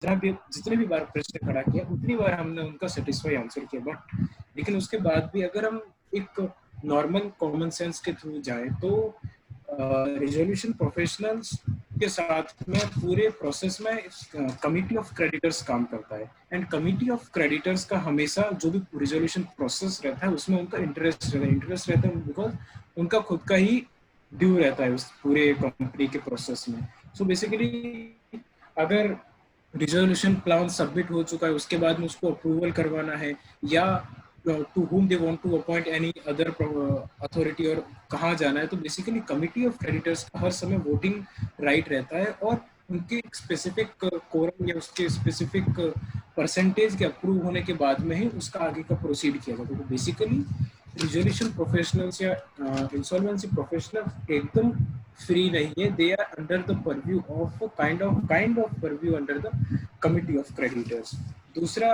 जितने भी बार प्रश्न खड़ा किया उतनी बार हमने उनका सेटिस्फाई आंसर किया, बट लेकिन उसके बाद भी अगर हम एक नॉर्मल कॉमन सेंस के थ्रू जाए तो रिजोल्यूशन प्रोफेशनल्स के साथ में पूरे प्रोसेस में कमिटी ऑफ क्रेडिटर्स काम करता है, एंड कमिटी ऑफ क्रेडिटर्स का हमेशा जो भी रिजोल्यूशन प्रोसेस रहता है उसमें उनका इंटरेस्ट रहता है बिकॉज उनका खुद का ही ड्यू रहता है उस पूरे कंपनी के प्रोसेस में। सो बेसिकली अगर रिजोल्यूशन प्लान सबमिट हो चुका है उसके बाद में उसको अप्रूवल करवाना है, या to whom they want to appoint any other authority और कहाँ जाना है, तो बेसिकली कमिटी ऑफ क्रेडिटर्स का हर समय वोटिंग राइट रहता है, और उनके स्पेसिफिक कोरम या उसके स्पेसिफिक परसेंटेज के अप्रूव होने के बाद में ही उसका आगे का प्रोसीड किया जाता है। तो बेसिकली रिजोल्यूशन प्रोफेशनल्स या इंसॉल्वेंसी प्रोफेशनल्स एकदम free nahi hai, they are under the purview of kind of purview under the committee of creditors. दूसरा,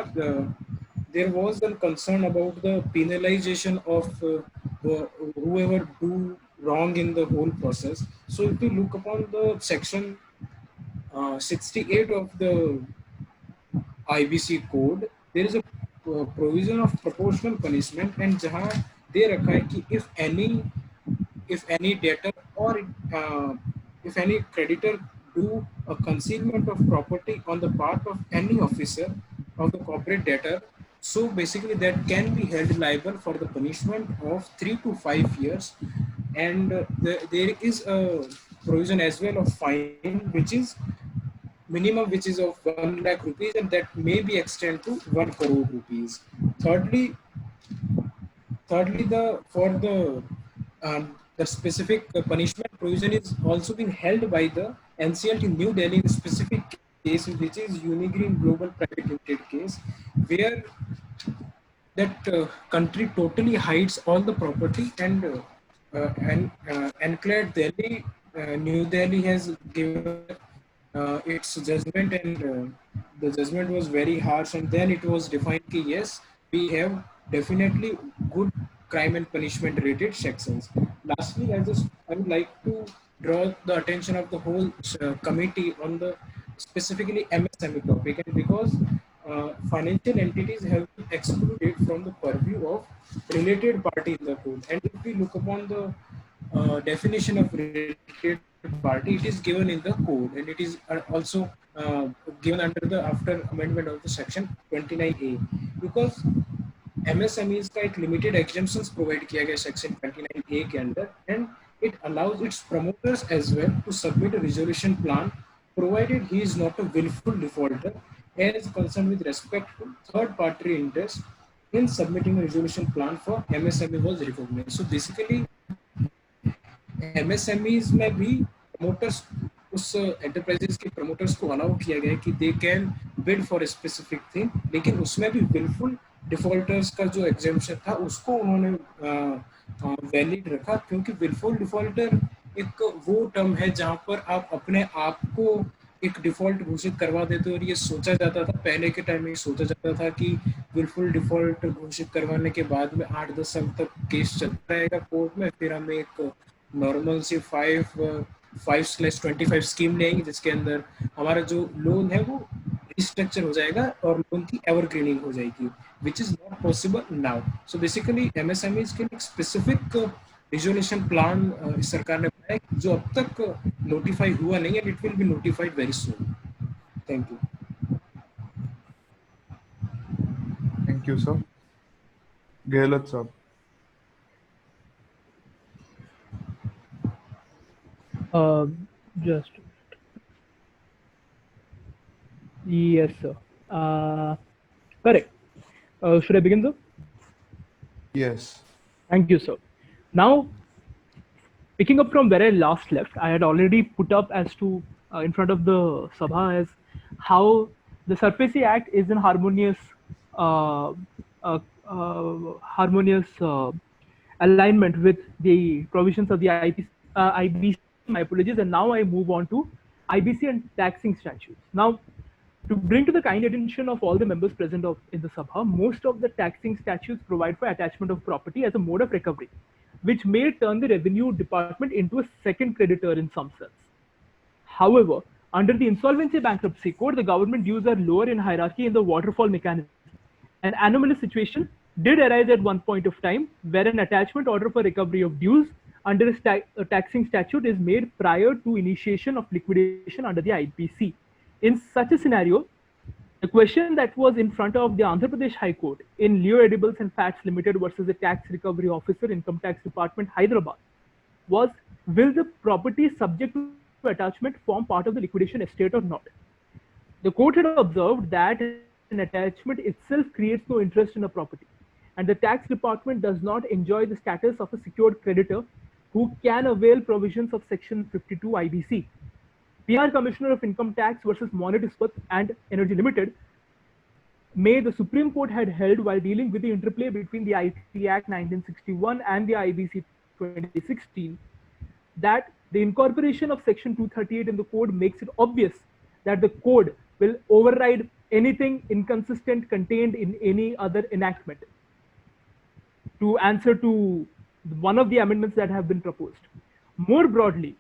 there was a concern about the penalization of whoever do wrong in the whole process. So if you look upon the section 68 of the IBC code, there is a provision of proportional punishment, and जहाँ दे रखा है कि if any debtor or if any creditor do a concealment of property on the part of any officer of the corporate debtor, so basically that can be held liable for the punishment of 3 to 5 years, and there is a provision as well of fine which is minimum, which is of 1 lakh rupees, and that may be extended to 1 crore rupees. Thirdly, the specific punishment provision is also being held by the NCLT New Delhi in specific case, which is Unigreen Global Private Limited case, where that country totally hides all the property, and Enclave Delhi, New Delhi has given its judgment, and the judgment was very harsh, and then it was defined that yes, we have definitely good crime and punishment rated sections. Lastly, I would like to draw the attention of the whole committee on the specifically MSME topic, and because financial entities have been excluded from the purview of related party in the code. And if we look upon the definition of related party, it is given in the code, and it is also given under the after amendment of the section 29A, because MSMEs का एक limited exemptions provide किया गया section 29A के अंदर, and it allows its promoters as well to submit a resolution plan provided he is not a willful defaulter and is concerned with respect to third party interest in submitting a resolution plan for MSME was recognized. So basically MSMEs में भी promoters उस enterprises के promoters को allow किया गया कि they can bid for a specific thing, लेकिन उसमें भी willful defaulters का जो exemption था उसको उन्होंने valid रखा, क्योंकि willful defaulter एक वो term है जहाँ पर आप अपने आप को एक डिफॉल्ट घोषित करवा देते हो, और ये सोचा जाता था पहले के टाइम में, सोचा जाता था कि विलफुल डिफॉल्ट घोषित करवाने के बाद में 8-10 साल तक केस चलता रहेगा कोर्ट में, फिर हम एक नॉर्मल सी 5/25 स्कीम लेंगे जिसके अंदर हमारा जो लोन है वो रिस्ट्रक्चर हो जाएगा और लोन की एवरग्रीनिंग हो जाएगी, which is not possible now. So basically MSMEs के लिए स्पेसिफिक रिजोल्यूशन प्लान सरकार ने बनाया जो अब तक नोटिफाई हुआ नहीं, and it will be notified very soon. Thank you. Thank you sir. Gehlot साहब. Just yes, sir. Correct. Should I begin, sir? Yes. Thank you, sir. Now, picking up from where I last left, I had already put up as to in front of the Sabha as how the SARFAESI Act is in harmonious alignment with the provisions of the IBC. My apologies, and now I move on to IBC and taxing statutes. Now, to bring to the kind attention of all the members present in the Sabha, most of the taxing statutes provide for attachment of property as a mode of recovery, which may turn the revenue department into a second creditor in some sense. However, Under the Insolvency Bankruptcy Code, the government dues are lower in hierarchy in the waterfall mechanism. An anomalous situation did arise at one point of time where an attachment order for recovery of dues under a taxing statute is made prior to initiation of liquidation under the IBC. In such a scenario, the question that was in front of the Andhra Pradesh High Court in Leo Edibles and Fats Limited versus the Tax Recovery Officer, Income Tax Department, Hyderabad, was will the property subject to attachment form part of the liquidation estate or not? The court had observed that an attachment itself creates no interest in a property, and the tax department does not enjoy the status of a secured creditor who can avail provisions of Section 52 IBC. PR Commissioner of Income Tax versus Monnet Ispat and Energy Limited, May the Supreme Court had held while dealing with the interplay between the IT Act 1961 and the IBC 2016 that the incorporation of Section 238 in the code makes it obvious that the code will override anything inconsistent contained in any other enactment. To answer to one of the amendments that have been proposed. More broadly,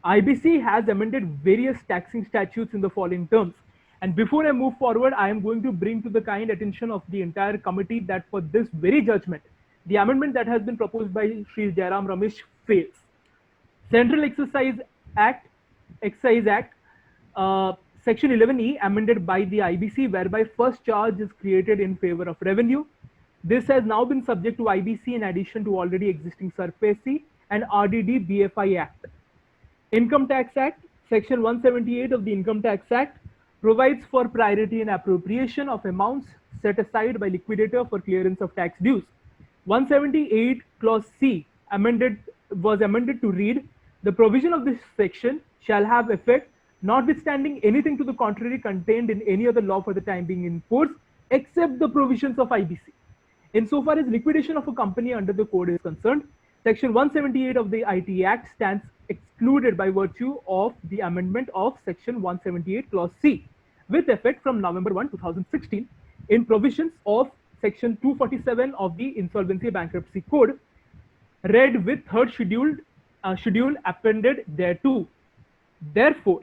IBC has amended various taxing statutes in the following terms. And before I move forward, I am going to bring to the kind attention of the entire committee that for this very judgment, the amendment that has been proposed by Shri Jairam Ramesh fails. Central Excise Act, Section 11E amended by the IBC, whereby first charge is created in favor of revenue. This has now been subject to IBC in addition to already existing SARFAESI and RDD BFI Act. Income Tax Act, Section 178 of the Income Tax Act provides for priority in appropriation of amounts set aside by liquidator for clearance of tax dues. 178 Clause C was amended to read, the provision of this section shall have effect notwithstanding anything to the contrary contained in any other law for the time being in force, except the provisions of IBC. Insofar as liquidation of a company under the code is concerned, Section 178 of the IT Act stands excluded by virtue of the amendment of Section 178 Clause C, with effect from November 1, 2016, in provisions of Section 247 of the Insolvency Bankruptcy Code, read with third schedule appended thereto. Therefore,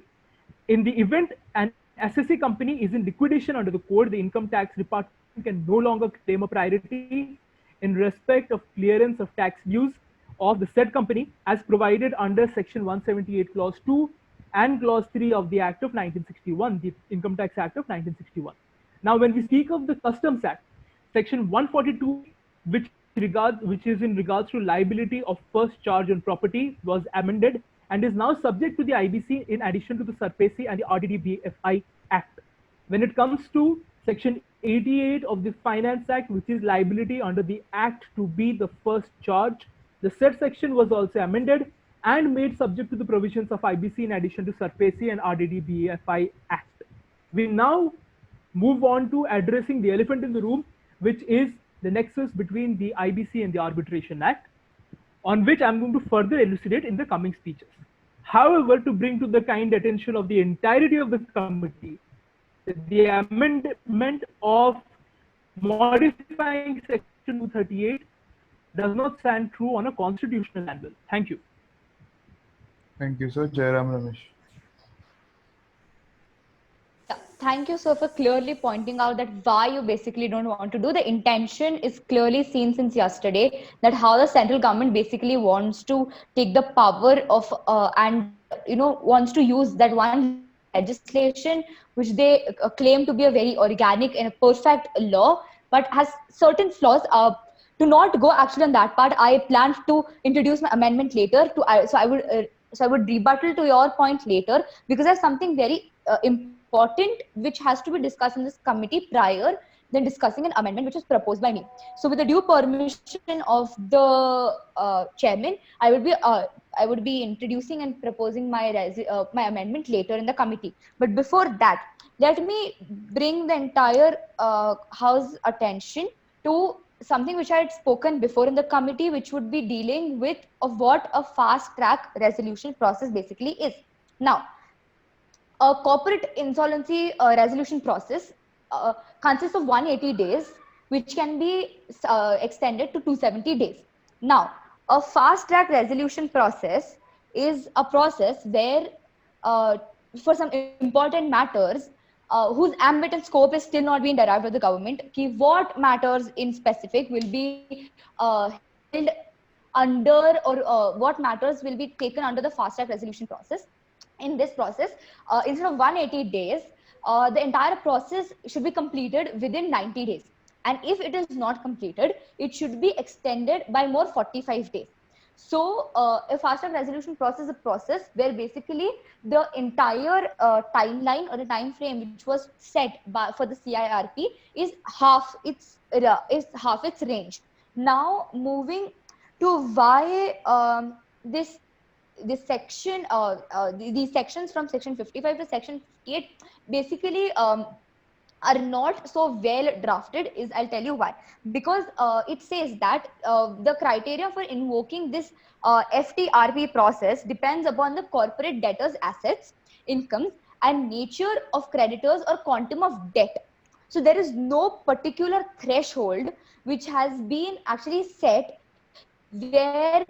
in the event an assessee company is in liquidation under the code, the Income Tax Department can no longer claim a priority in respect of clearance of tax dues of the said company as provided under Section 178 Clause 2 and Clause 3 of the Act of 1961, the Income Tax Act of 1961. Now, when we speak of the Customs Act, Section 142, which is in regards to liability of first charge on property, was amended and is now subject to the IBC in addition to the SARFAESI and the RDD BFI Act. When it comes to Section 88 of the Finance Act, which is liability under the Act to be the first charge, the said section was also amended and made subject to the provisions of IBC in addition to SARFAESI and RDD BFI Act. We now move on to addressing the elephant in the room, which is the nexus between the IBC and the Arbitration Act, on which I'm going to further elucidate in the coming speeches. However, to bring to the kind attention of the entirety of the committee, the amendment of modifying Section 238 does not stand true on a constitutional angle. Thank you. Thank you, sir. Jairam Ramesh. Thank you, sir, for clearly pointing out that why you basically don't want to do. The intention is clearly seen since yesterday, that how the central government basically wants to take the power of and wants to use that one legislation which they claim to be a very organic and a perfect law, but has certain flaws. To not go actually on that part, I planned to introduce my amendment later. So I would rebuttal to your point later, because there's something very important which has to be discussed in this committee prior than discussing an amendment which is proposed by me. So with the due permission of the chairman, I would be introducing and proposing my amendment later in the committee. But before that, let me bring the entire House attention to something which I had spoken before in the committee, which would be dealing with what a fast track resolution process basically is. Now, a corporate insolvency resolution process consists of 180 days, which can be extended to 270 days. Now, a fast track resolution process is a process where for some important matters whose ambit and scope is still not being derived by the government, what matters in specific will be held under, or what matters will be taken under the fast track resolution process. In this process, instead of 180 days, the entire process should be completed within 90 days. And if it is not completed, it should be extended by more 45 days. So a fast track resolution process is a process where basically the entire timeline or the time frame which was set for the CIRP is half its range. Now moving to why this section, these sections from section 55 to section 58 basically are not so well drafted is, I'll tell you why. Because it says that the criteria for invoking this FTRP process depends upon the corporate debtors' assets, incomes, and nature of creditors or quantum of debt. So there is no particular threshold which has been actually set where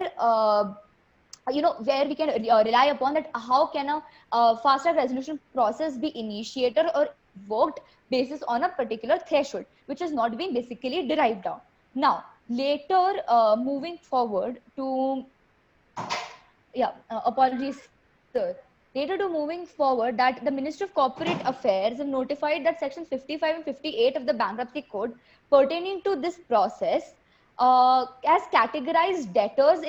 where we can rely upon that how can a fast track resolution process be initiated or invoked basis on a particular threshold, which has not been basically derived down. Now later, moving forward to apologies sir, later to moving forward, that the Ministry of Corporate Affairs have notified that section 55 and 58 of the bankruptcy code pertaining to this process has categorized debtors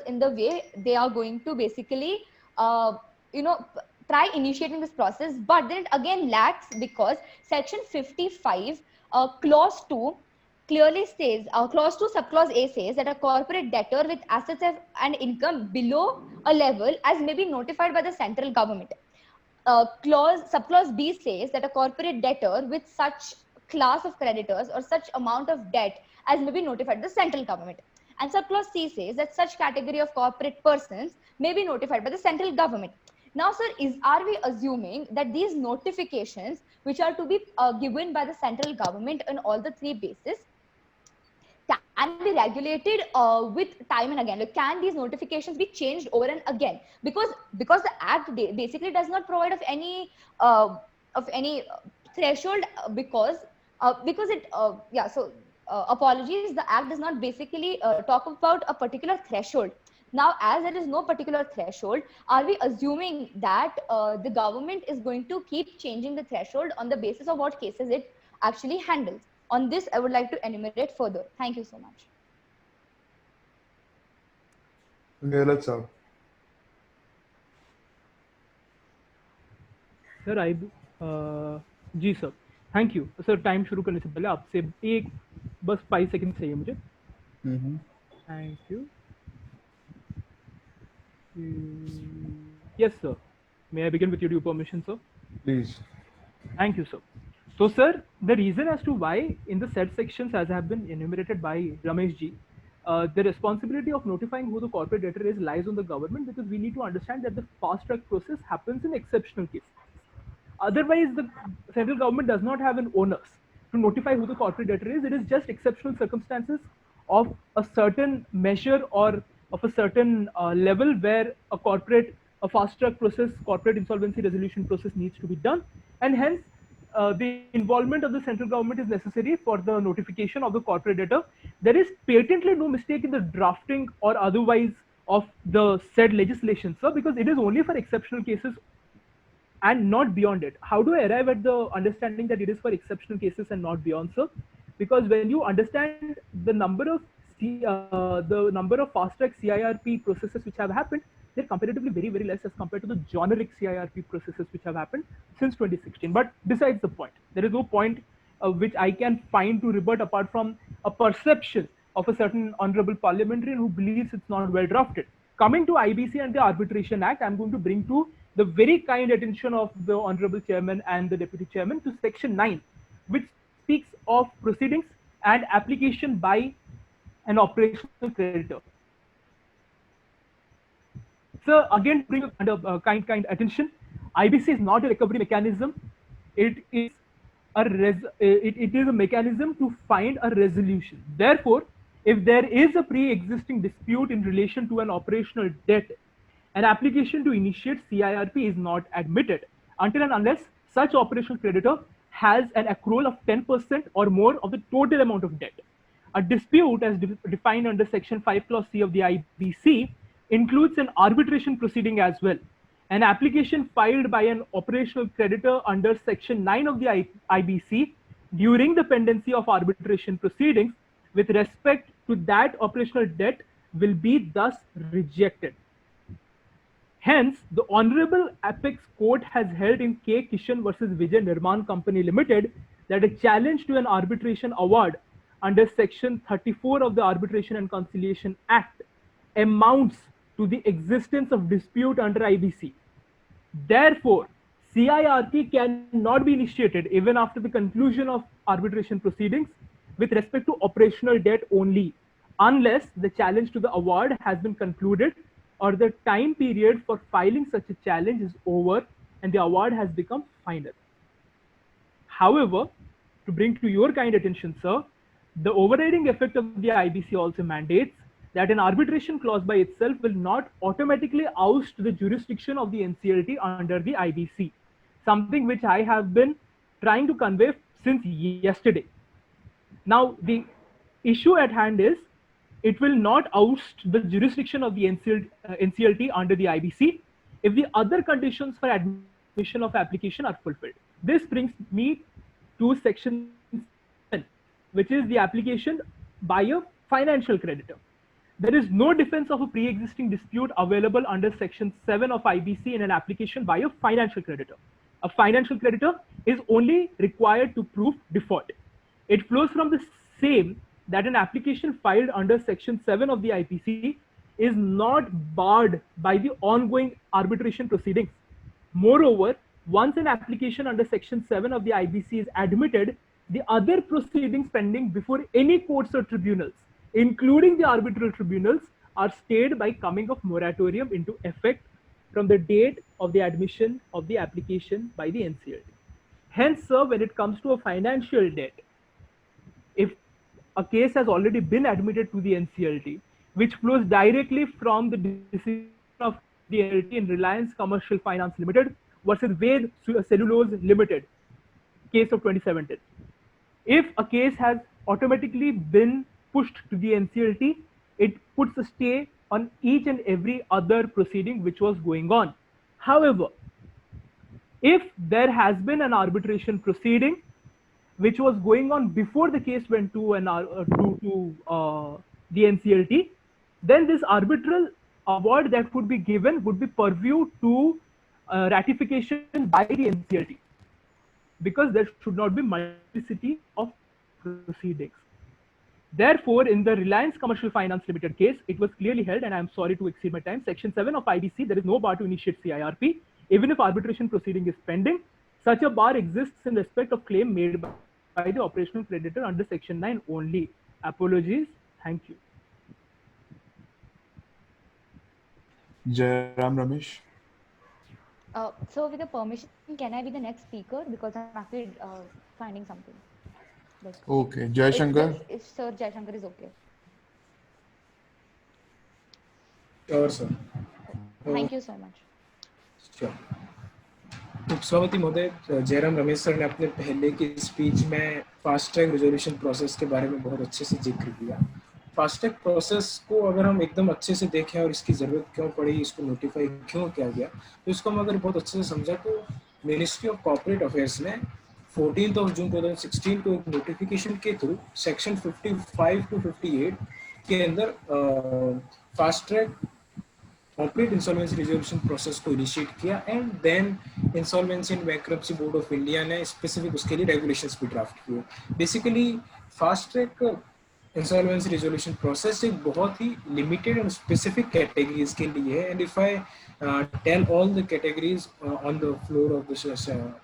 in the way they are going to basically try initiating this process, but then it again lacks because section 55 clause 2 clearly says, clause 2 subclause A says that a corporate debtor with assets and income below a level as may be notified by the central government. Subclause B says that a corporate debtor with such class of creditors or such amount of debt as may be notified by the central government. And subclause C says that such category of corporate persons may be notified by the central government. Now, sir, are we assuming that these notifications, which are to be given by the central government on all the three bases, can be regulated with time and again? Like, can these notifications be changed over and again? Because the Act basically does not provide of any threshold, because it apologies, the Act does not basically talk about a particular threshold. Now, as there is no particular threshold, are we assuming that the government is going to keep changing the threshold on the basis of what cases it actually handles? On this, I would like to enumerate further. Thank you so much. Okay, let's out. Sir ji sir, thank you sir. Time शुरू करने से पहले आपसे एक बस 5 second चाहिए मुझे. Thank you. Yes, sir. May I begin with your due permission, sir? Please. Thank you, sir. So, sir, the reason as to why in the said sections, as have been enumerated by Ramesh ji, the responsibility of notifying who the corporate debtor is lies on the government, because we need to understand that the fast track process happens in exceptional cases. Otherwise, the central government does not have an onus to notify who the corporate debtor is. It is just exceptional circumstances of a certain measure or of a certain level where a fast track process, corporate insolvency resolution process needs to be done, and hence the involvement of the central government is necessary for the notification of the corporate debtor. There is patently no mistake in the drafting or otherwise of the said legislation, sir, because it is only for exceptional cases and not beyond it. How do I arrive at the understanding that it is for exceptional cases and not beyond, sir? Because when you understand the number of fast track CIRP processes which have happened, they're comparatively very, very less as compared to the generic CIRP processes which have happened since 2016. But besides the point, there is no point which I can find to rebut apart from a perception of a certain honorable parliamentarian who believes it's not well drafted. Coming to IBC and the Arbitration Act, I'm going to bring to the very kind attention of the honorable chairman and the deputy chairman to section 9, which speaks of proceedings and application by an operational creditor. So again, bring under kind attention, IBC is not a recovery mechanism. It is a mechanism to find a resolution. Therefore, if there is a pre-existing dispute in relation to an operational debt, An application to initiate CIRP is not admitted until and unless such operational creditor has an accrual of 10% or more of the total amount of debt. A dispute, as defined under Section 5 Clause C of the IBC, includes an arbitration proceeding as well. An application filed by an operational creditor under Section 9 of the IBC during the pendency of arbitration proceedings with respect to that operational debt will be thus rejected. Hence, the Honorable Apex Court has held in K. Kishan versus Vijay Nirman Company Limited that a challenge to an arbitration award under Section 34 of the Arbitration and Conciliation Act amounts to the existence of dispute under IBC. Therefore, CIRP cannot be initiated even after the conclusion of arbitration proceedings with respect to operational debt only, unless the challenge to the award has been concluded or the time period for filing such a challenge is over and the award has become final. However, to bring to your kind attention, sir, the overriding effect of the IBC also mandates that an arbitration clause by itself will not automatically oust the jurisdiction of the NCLT under the IBC, something which I have been trying to convey since yesterday. Now, the issue at hand is it will not oust the jurisdiction of the NCLT under the IBC if the other conditions for admission of application are fulfilled. This brings me to Section 7, which is the application by a financial creditor. There is no defense of a pre-existing dispute available under Section 7 of IBC in an application by a financial creditor. A financial creditor is only required to prove default. It flows from the same that an application filed under Section 7 of the IBC is not barred by the ongoing arbitration proceedings. Moreover, once an application under Section 7 of the IBC is admitted, the other proceedings pending before any courts or tribunals, including the arbitral tribunals, are stayed by coming of moratorium into effect from the date of the admission of the application by the NCLT. Hence, sir, when it comes to a financial debt, if a case has already been admitted to the NCLT, which flows directly from the decision of the NCLT in Reliance Commercial Finance Limited versus Ved Cellulose Limited, case of 2017. If a case has automatically been pushed to the NCLT, it puts a stay on each and every other proceeding which was going on. However, if there has been an arbitration proceeding which was going on before the case went to the NCLT, then this arbitral award that would be given would be purview to ratification by the NCLT, because there should not be multiplicity of proceedings. Therefore, in the Reliance Commercial Finance Limited case, it was clearly held, and I am sorry to exceed my time, Section 7 of IBC, there is no bar to initiate CIRP, even if arbitration proceeding is pending. Such a bar exists in respect of claim made by the operational creditor under Section 9 only. Apologies. Thank you. Jairam Ramesh. So with the permission, can I be the next speaker? Because I'm actually finding something. Okay, Jai Shankar. If Sir Jai Shankar is okay. Sure, sir. Thank you so much. Sure. उपसभापति महोदय, Jairam Ramesh sir ने अपने पहले की speech में fast track resolution process के बारे में बहुत अच्छे से जिक्र किया। फास्ट ट्रैक प्रोसेस को अगर हम एकदम अच्छे से देखें और इसकी ज़रूरत क्यों पड़ी, इसको नोटिफाई क्यों किया गया, तो इसको हम अगर बहुत अच्छे से समझा तो मिनिस्ट्री ऑफ कॉर्पोरेट अफेयर्स ने 14 जून 2016 को एक नोटिफिकेशन के थ्रू सेक्शन 55 to 58 के अंदर fast track corporate insolvency resolution process को इनिशिएट किया, and then insolvency and bankruptcy board of India ने स्पेसिफिक उसके लिए रेगुलेशंस भी ड्राफ्ट किए। Basically fast track insolvency resolution process एक बहुत ही लिमिटेड एंड स्पेसिफिक कैटेगरीज के लिए है, and if I tell all the categories on the floor of this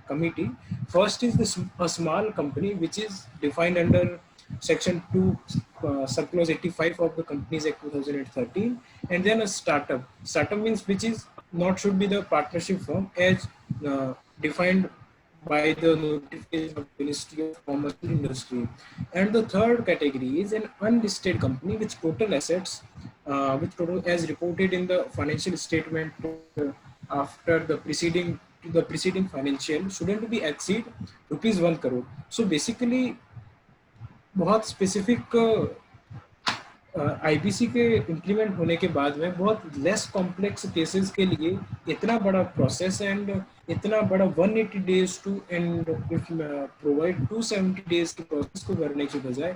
committee. First is a small company which is defined under Section 2 Subclause 85 of the Companies Act 2013, and then a startup. Startup means which is not should be the partnership firm as defined by the notification of Ministry of Commerce and Industry. And the third category is an unlisted company with total assets which total, as reported in the financial statement after the preceding financial, shouldn't be exceed rupees 1 crore. So basically बहुत specific IBC के implement होने के बाद में बहुत less complex cases के लिए इतना बड़ा प्रोसेस एंड इतना बड़ा 180 days to and if provide 270 days के प्रोसेस को करने की बजाय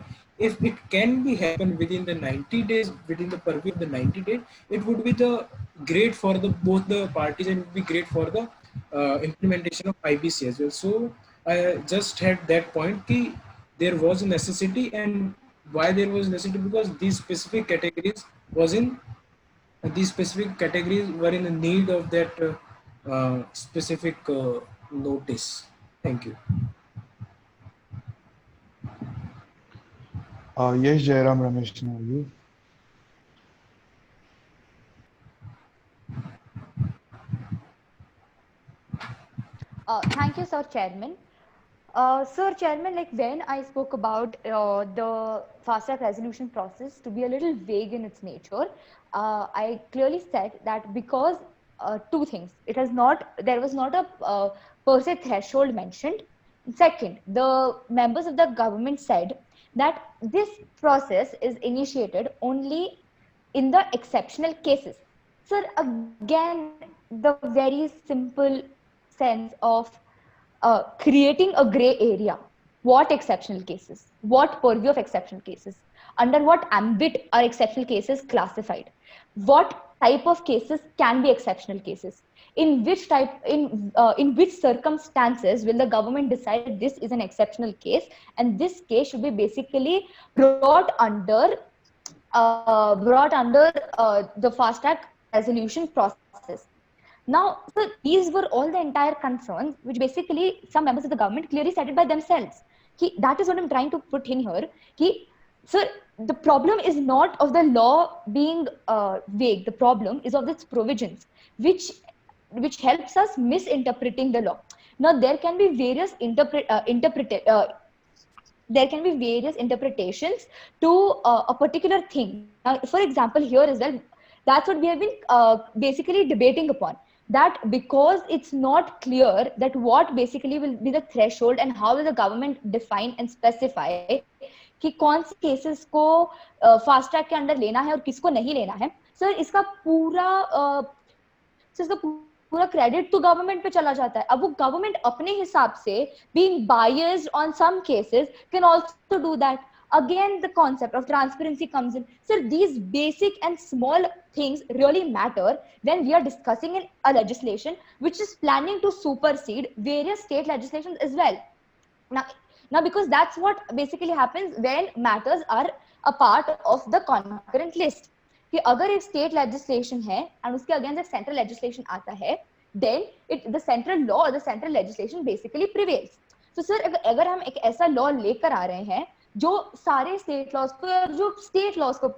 if it can be happen within the 90 days, within the purview of the 90 days, it would be the great for the both the parties and it would be great for the implementation of IBC as well. So I just had that point ki there was a necessity, and why there was necessity, because these specific categories were in the need of that specific notice. Thank you. Yes, Jairam Ramesh, now you. Thank you, Sir Chairman. Sir Chairman, like when I spoke about the fast track resolution process to be a little vague in its nature, I clearly said that because two things. There was not a per se threshold mentioned. Second, the members of the government said that this process is initiated only in the exceptional cases. Sir, again, the very simple sense of creating a gray area. What exceptional cases? What purview of exceptional cases? Under what ambit are exceptional cases classified? What type of cases can be exceptional cases? In which circumstances will the government decide this is an exceptional case, and this case should be basically brought under the fast track resolution process. Now, so these were all the entire concerns, which basically some members of the government clearly said it by themselves. That is what I'm trying to put in here. Sir, the problem is not of the law being vague. The problem is of its provisions, which helps us misinterpreting the law. Now, there can be various interpretations to a particular thing. Now, for example, here as well, that's what we have been basically debating upon. That because it's not clear that what basically will be the threshold and how will the government define and specify कि कौन से cases को fast track के under लेना है और किसको नहीं लेना है. सर, इसका पूरा क्रेडिट तो गवर्नमेंट पे चला जाता है. अब वो गवर्नमेंट अपने हिसाब से being biased on some cases can also do that. Again, the concept of transparency comes in. Sir, these basic and small things really matter when we are discussing a legislation which is planning to supersede various state legislations as well. Now, because that's what basically happens when matters are a part of the concurrent list. कि अगर एक state legislation है and उसके against एक central legislation आता है, then the central law or the central legislation basically prevails. So sir, अगर हम एक ऐसा law लेकर आ रहे हैं जो सारे स्टेट लॉज को, जो स्टेट लॉज को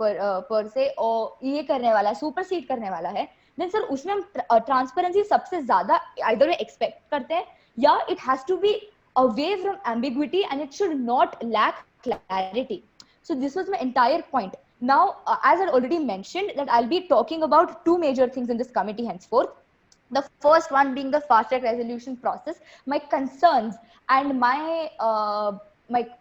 पर से और ये करने वाला है, सुपरसीड करने वाला है, देन सर उसमें हम ट्रांसपेरेंसी सबसे ज्यादा आइदर एक्सपेक्ट करते हैं या it has to be away from ambiguity and it should not lack clarity. So this was my entire point. Now, as I already mentioned, that I'll be talking about two major things in this committee henceforth. The first one being the fast track resolution process, my concerns and my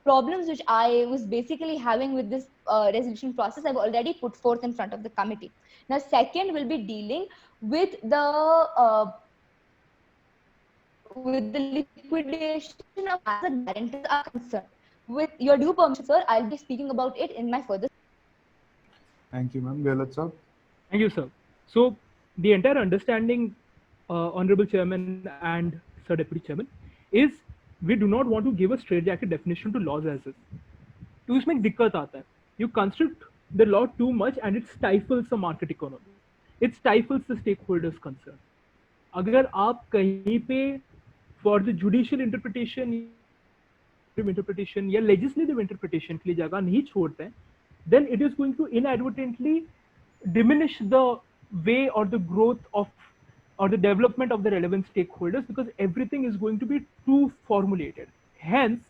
problems which I was basically having with this resolution process, I've already put forth in front of the committee. Now, second will be dealing with the liquidation of as the guarantors are concerned. With your due permission, sir, I'll be speaking about it in my further. Thank you, ma'am. Galat sir. Thank you, sir. So the entire understanding, Honorable Chairman and Sir Deputy Chairman, is we do not want to give a straitjacket definition to laws as is. तो इसमें एक दिक्कत आता है. You constrict the law too much and it stifles the market economy. It stifles the stakeholders' concern. अगर आप कहीं पे for the judicial interpretation या legislative interpretation के लिए जगह नहीं छोड़ते हैं, then it is going to inadvertently diminish the way or the growth of or the development of the relevant stakeholders, because everything is going to be too formulated. Hence,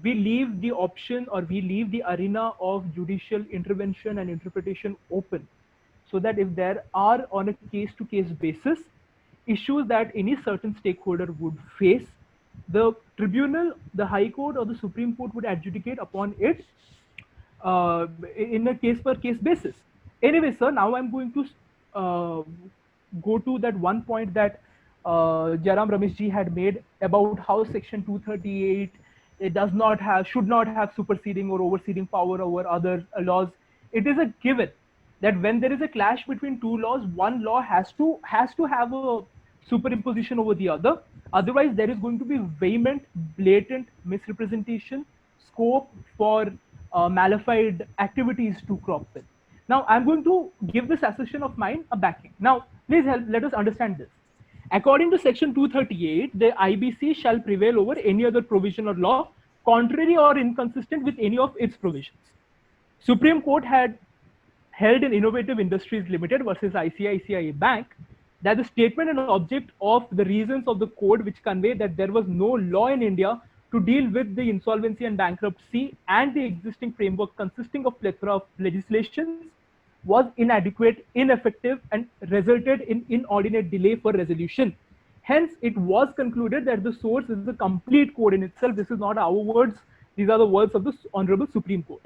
we leave the option or we leave the arena of judicial intervention and interpretation open. so that if there are on a case-to-case basis issues that any certain stakeholder would face, the tribunal, the High Court or the Supreme Court would adjudicate upon it in a case-per-case basis. Anyway, sir, now I'm going to go to that one point that Jairam Rameshji had made about how Section 238 it does not have, should not have superseding or overseeding power over other laws. It is a given that when there is a clash between two laws, one law has to have a superimposition over the other. Otherwise, there is going to be vehement, blatant misrepresentation, scope for malified activities to crop in. Now, I'm going to give this assertion of mine a backing. Now, please let us understand this. According to Section 238, the IBC shall prevail over any other provision or law contrary or inconsistent with any of its provisions. Supreme Court had held in Innovative Industries Limited versus ICICI Bank that the statement and object of the reasons of the code which convey that there was no law in India to deal with the insolvency and bankruptcy and the existing framework consisting of plethora of legislations was inadequate, ineffective, and resulted in inordinate delay for resolution. Hence, it was concluded that the source is the complete code in itself. This is not our words. These are the words of the Honorable Supreme Court.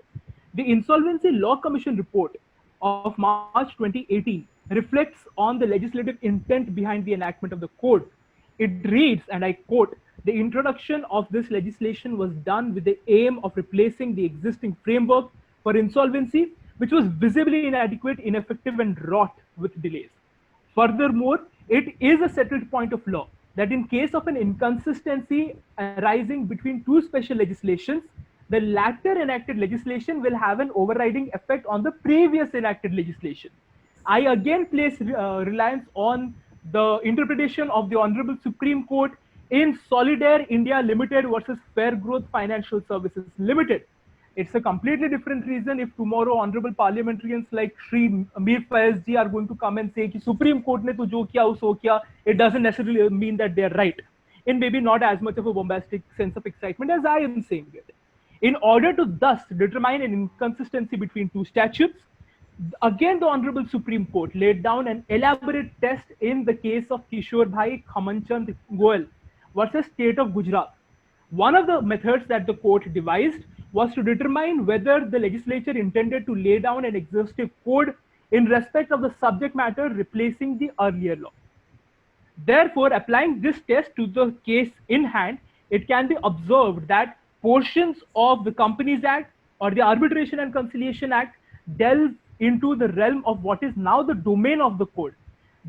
The Insolvency Law Commission report of March 2018 reflects on the legislative intent behind the enactment of the code. It reads, and I quote, "The introduction of this legislation was done with the aim of replacing the existing framework for insolvency, which was visibly inadequate, ineffective, and wrought with delays. Furthermore, it is a settled point of law that in case of an inconsistency arising between two special legislations, the latter enacted legislation will have an overriding effect on the previous enacted legislation." I again place reliance on the interpretation of the Honorable Supreme Court in Solidaire India Limited versus Fair Growth Financial Services Limited. It's a completely different reason if tomorrow honorable parliamentarians like Shri Amir Faiz ji are going to come and say कि Supreme Court ने तो जो किया उसो किया, it doesn't necessarily mean that they're right. In maybe not as much of a bombastic sense of excitement as I am saying it. In order to thus determine an inconsistency between two statutes, again the Honorable Supreme Court laid down an elaborate test in the case of Kishore Bhai Khamanchand Goel versus State of Gujarat. One of the methods that the court devised was to determine whether the legislature intended to lay down an exhaustive code in respect of the subject matter replacing the earlier law. Therefore, applying this test to the case in hand, it can be observed that portions of the Companies Act or the Arbitration and Conciliation Act delve into the realm of what is now the domain of the code.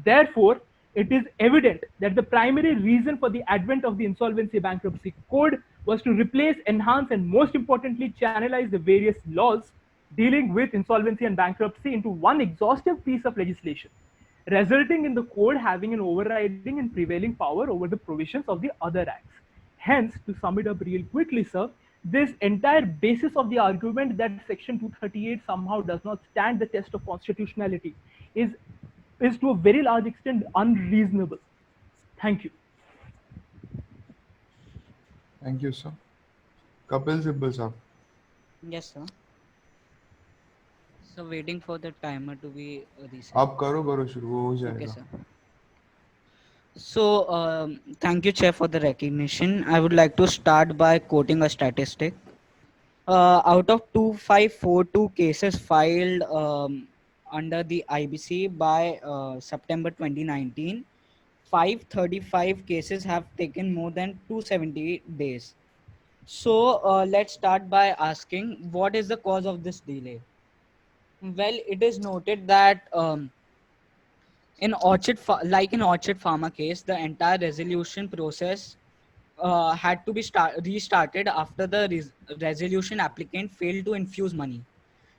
Therefore, it is evident that the primary reason for the advent of the Insolvency Bankruptcy Code was to replace, enhance, and most importantly, channelize the various laws dealing with insolvency and bankruptcy into one exhaustive piece of legislation, resulting in the code having an overriding and prevailing power over the provisions of the other acts. Hence, to sum it up real quickly, sir, this entire basis of the argument that Section 238 somehow does not stand the test of constitutionality is to a very large extent unreasonable. Thank you. Thank you, sir. Kapil Sibal, sir. Yes, sir. So waiting for the timer to be reset. आप करो शुरू हो जाएगा. Okay, sir. So thank you, Chair, for the recognition. I would like to start by quoting a statistic. Out of 2542 cases filed under the IBC by September 2019, 535 cases have taken more than 270 days. So let's start by asking, what is the cause of this delay? Well, it is noted that in Orchid Pharma case, the entire resolution process had to be restarted after the resolution applicant failed to infuse money.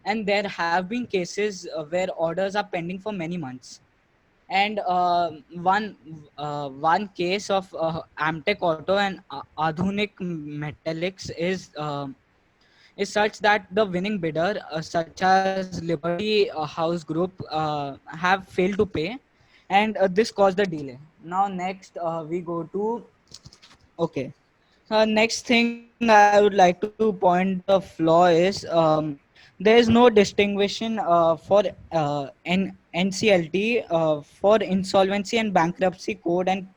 And there have been cases where orders are pending for many months. And one case of Amtech Auto and Adhunik Metallics is such that the winning bidder, such as Liberty House Group, have failed to pay, and this caused the delay. Now next we go to, okay. Next thing I would like to point the flaw is There is no distinction for NCLT for insolvency and bankruptcy code and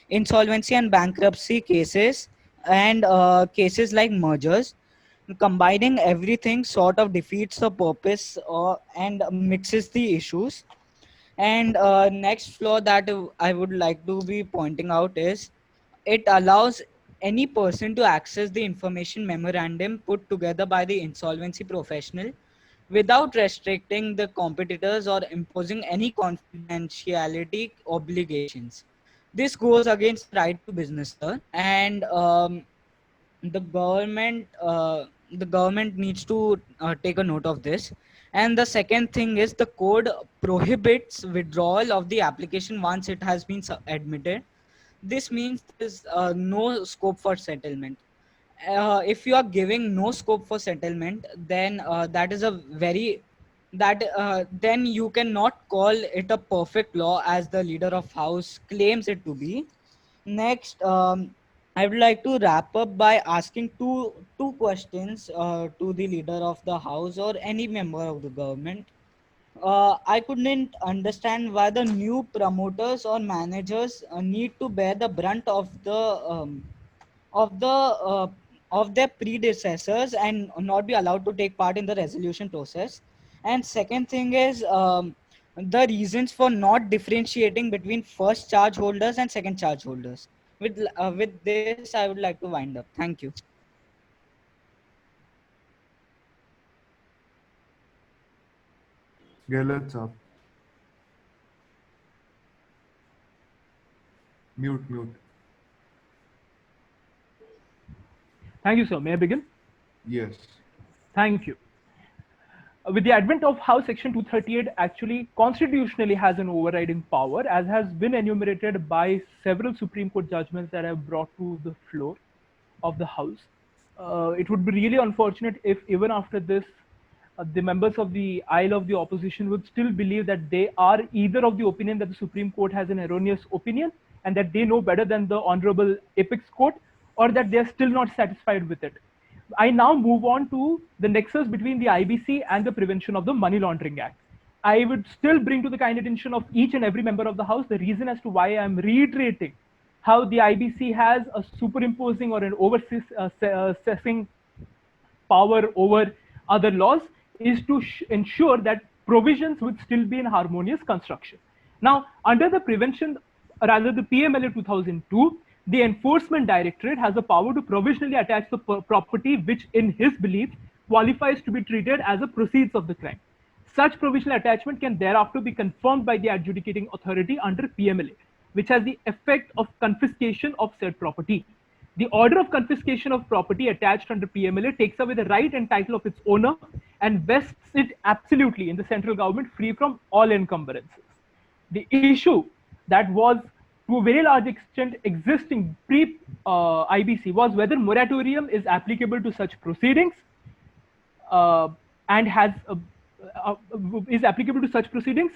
insolvency and bankruptcy cases and cases like mergers. Combining everything sort of defeats the purpose and mixes the issues. And next flaw that I would like to be pointing out is it allows any person to access the information memorandum put together by the insolvency professional without restricting the competitors or imposing any confidentiality obligations. This goes against the right to business, sir, and the government the government needs to take a note of this. And the second thing is the code prohibits withdrawal of the application once it has been admitted. This means there's no scope for settlement. If you are giving no scope for settlement, then that is a very that then you cannot call it a perfect law as the leader of house claims it to be. Next, I would like to wrap up by asking two questions to the leader of the house or any member of the government. I couldn't understand why the new promoters or managers need to bear the brunt of the of their predecessors and not be allowed to take part in the resolution process. And second thing is the reasons for not differentiating between first charge holders and second charge holders. With this, I would like to wind up. Thank you. Gehlot साहब. Mute. Thank you, sir. May I begin? Yes. Thank you. With the advent of how Section 238 actually constitutionally has an overriding power, as has been enumerated by several Supreme Court judgments that have brought to the floor of the House, it would be really unfortunate if even after this, the members of the aisle of the opposition would still believe that they are either of the opinion that the Supreme Court has an erroneous opinion and that they know better than the Honorable Apex Court, or that they are still not satisfied with it. I now move on to the nexus between the IBC and the Prevention of the Money Laundering Act. I would still bring to the kind attention of each and every member of the House the reason as to why I am reiterating how the IBC has a superimposing or an overseeing power over other laws is to ensure that provisions would still be in harmonious construction. Now, under the prevention, rather the PMLA 2002, the Enforcement Directorate has the power to provisionally attach the property which, in his belief, qualifies to be treated as a proceeds of the crime. Such provisional attachment can thereafter be confirmed by the adjudicating authority under PMLA, which has the effect of confiscation of said property. The order of confiscation of property attached under PMLA takes away the right and title of its owner and vests it absolutely in the central government, free from all encumbrances. The issue that was to a very large extent existing pre-IBC was whether moratorium is applicable to such proceedings and is applicable to such proceedings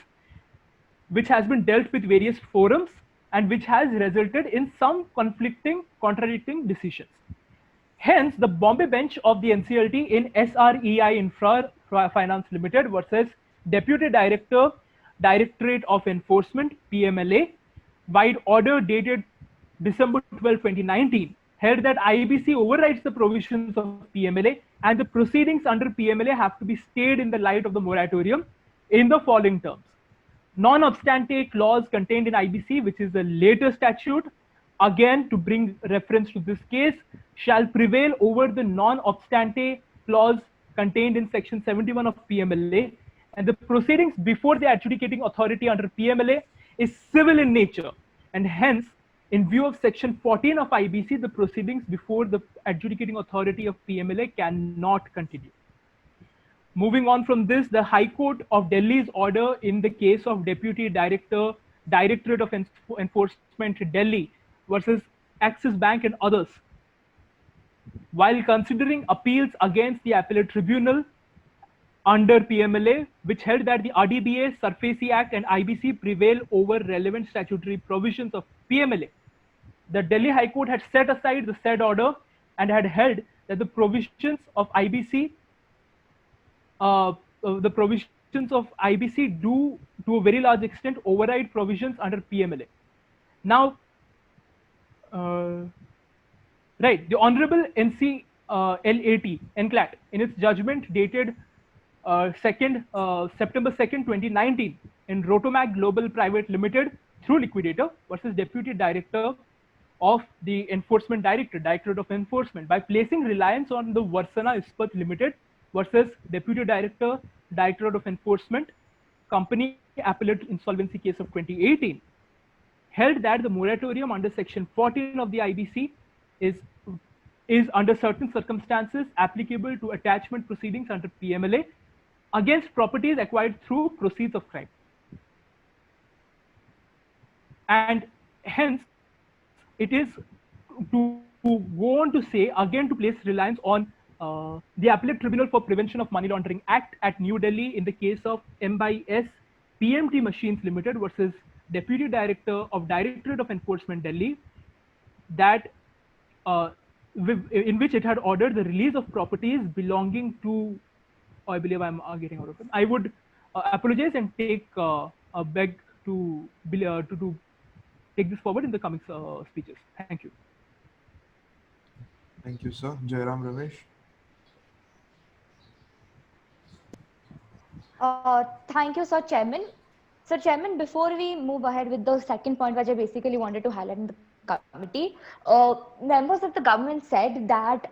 which has been dealt with various forums and which has resulted in some contradicting decisions. Hence, the Bombay bench of the NCLT in SREI Infra Finance Limited versus Deputy Director, Directorate of Enforcement, PMLA, wide order dated December 12, 2019, held that IBC overrides the provisions of PMLA and the proceedings under PMLA have to be stayed in the light of the moratorium in the following terms. Non-obstante clause contained in IBC, which is the later statute, again to bring reference to this case, shall prevail over the non-obstante clause contained in section 71 of PMLA, and the proceedings before the adjudicating authority under PMLA is civil in nature, and hence, in view of section 14 of IBC, the proceedings before the adjudicating authority of PMLA cannot continue. Moving on from this, the High Court of Delhi's order in the case of Deputy Director, Directorate of Enforcement, Delhi versus Axis Bank and others, while considering appeals against the appellate tribunal under PMLA, which held that the RDBA, SARFAESI Act and IBC prevail over relevant statutory provisions of PMLA. The Delhi High Court had set aside the said order and had held that the provisions of IBC, do to a very large extent override provisions under PMLA. Now, right, the Honorable NCLAT, in its judgment dated September 2nd, 2019, in Rotomag Global Private Limited through Liquidator versus Deputy Director of the Enforcement Directorate of Enforcement, by placing reliance on the Varsana Ispat Limited versus Deputy Director, Directorate of Enforcement, Company Appellate Insolvency Case of 2018, held that the moratorium under Section 14 of the IBC is under certain circumstances applicable to attachment proceedings under PMLA against properties acquired through proceeds of crime. And hence, it is to go on to say, again, to place reliance on the Appellate Tribunal for Prevention of Money Laundering Act at New Delhi in the case of M/S PMT Machines Limited versus Deputy Director of Directorate of Enforcement, Delhi, that in which it had ordered the release of properties belonging to, I believe I'm getting out of it. I would apologize and take beg to take this forward in the coming speeches. Thank you. Thank you, sir. Jairam Ramesh. Thank you, Sir Chairman. Sir Chairman, before we move ahead with the second point, which I basically wanted to highlight in the committee, members of the government said that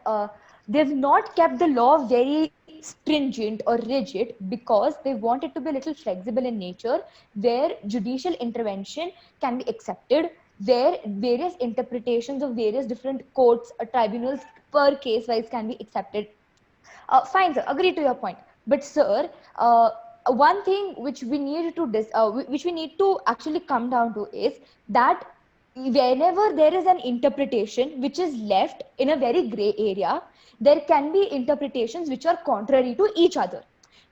they've not kept the law very stringent or rigid because they want it to be a little flexible in nature, where judicial intervention can be accepted, where various interpretations of various different courts or tribunals per case wise can be accepted. Fine, sir, agree to your point. But sir, one thing which we need to actually come down to is that whenever there is an interpretation which is left in a very gray area, there can be interpretations which are contrary to each other.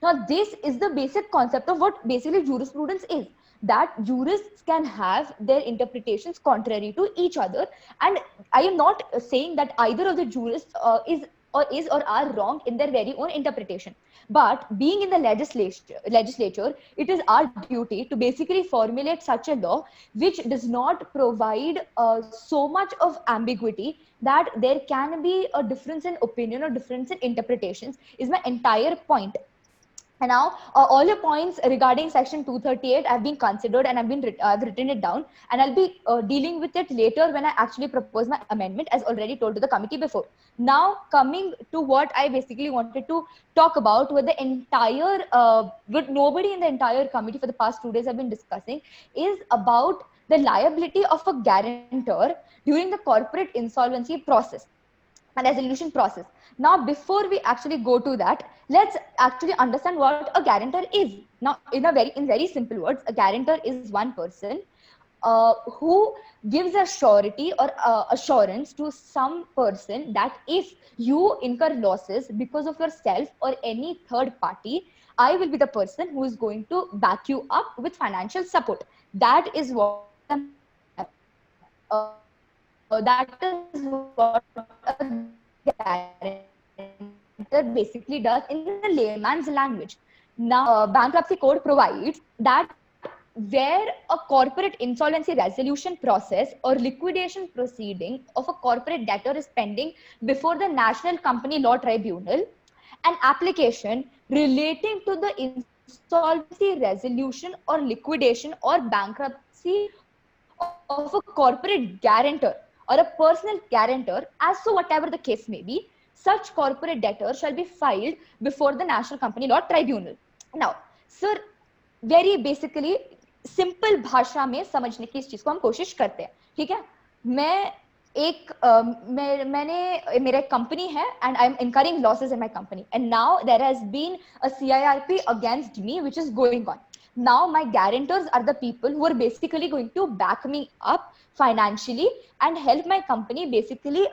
Now, this is the basic concept of what basically jurisprudence is, that jurists can have their interpretations contrary to each other. And I am not saying that either of the jurists is or are wrong in their very own interpretation. But being in the legislature, it is our duty to basically formulate such a law which does not provide so much of ambiguity that there can be a difference in opinion or difference in interpretations, is my entire point. And now, all your points regarding Section 238 have been considered, and I've written it down, and I'll be dealing with it later when I actually propose my amendment, as already told to the committee before. Now, coming to what I basically wanted to talk about, with the entire, what nobody in the entire committee for the past 2 days have been discussing, is about the liability of a guarantor during the corporate insolvency process and resolution process. Now, before we actually go to that, let's actually understand what a guarantor is. Now, in very simple words, a guarantor is one person who gives a surety or assurance to some person that if you incur losses because of yourself or any third party, I will be the person who is going to back you up with financial support. That is what a guarantor basically does in the layman's language. Now, bankruptcy code provides that where a corporate insolvency resolution process or liquidation proceeding of a corporate debtor is pending before the National Company Law Tribunal, an application relating to the insolvency resolution or liquidation or bankruptcy of a corporate guarantor or a personal guarantor, as so whatever the case may be, such corporate debtor shall be filed before the National Company Law Tribunal. Now, sir, very basically simple भाषा में समझने की इस चीज को हम कोशिश करते हैं, ठीक है? मैंने मेरा कंपनी है and I'm incurring losses in my company, and now there has been a CIRP against me which is going on. Now my guarantors are the people who are basically going to back me up financially and help my company basically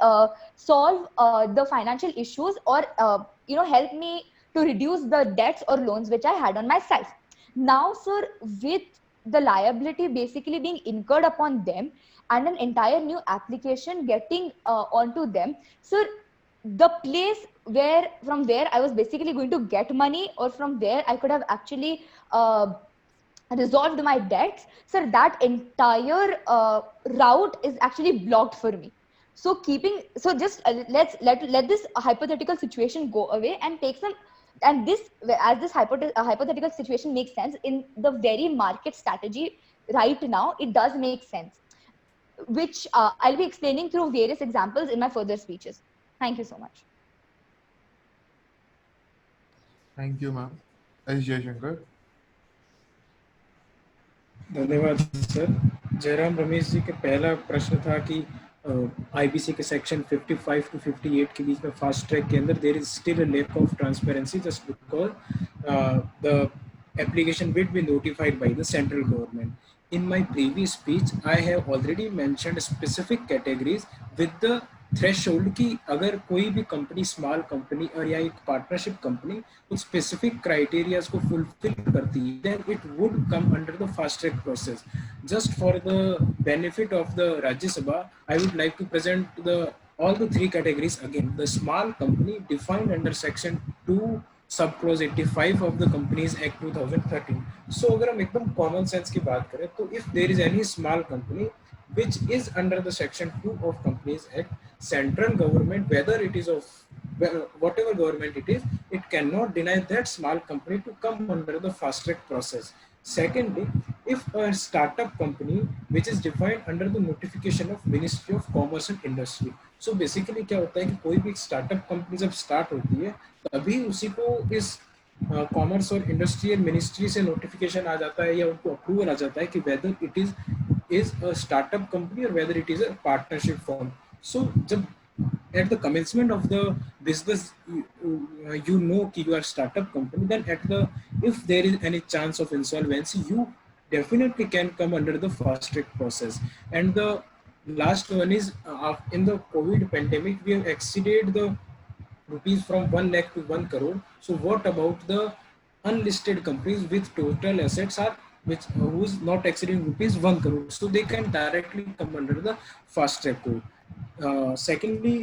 solve the financial issues or help me to reduce the debts or loans which I had on myself. Now, sir, with the liability basically being incurred upon them and an entire new application getting onto them, sir, the place where from where I was basically going to get money, or from where I could have actually resolved my debts, sir, that entire route is actually blocked for me. So just let this hypothetical situation go away and take some, and this, as this hypothetical situation makes sense in the very market strategy right now, it does make sense, which I'll be explaining through various examples in my further speeches. Thank you so much. Thank you, ma'am. S. Jayashankar. धन्यवाद sir. Jairam Ramesh जी के पहला प्रश्न था कि IBC के section 55 to 58 के बीच में fast track के अंदर there is still a lack of transparency just because the application will be notified by the central government. In my previous speech, I have already mentioned specific categories with the threshold कि अगर कोई भी company small company और या एक partnership company कुछ specific criterias को fulfil करती है then it would come under the fast track process. Just for the benefit of the Rajya Sabha, I would like to present the all the three categories again. The small company defined under section 2 sub clause 85 of the companies act 2013. So अगर हम एकदम common sense की बात करें तो if there is any small company which is under the section 2 of companies act, central government, whether it is of whatever government it cannot deny that small company to come under the fast track process. Secondly, if a startup company which is defined under the notification of Ministry of Commerce and Industry, so basically क्या होता है कि कोई भी startup company जब start होती है तभी उसी को इस कॉमर्स और इंडस्ट्रियल मिनिस्ट्री से नोटिफिकेशन आ जाता है या उनको अप्रूवल आ जाता है कि whether it is a startup company or whether it is a partnership firm. So जब at the commencement of the business you know कि you are startup company, then at the if there is any chance of insolvency you definitely can come under the fast track process. And the last one is in the COVID pandemic we have exceeded the rupees from 1 lakh to 1 crore. So what about the unlisted companies with total assets are which who is not exceeding rupees 1 crore? So they can directly come under the fast track code. Secondly,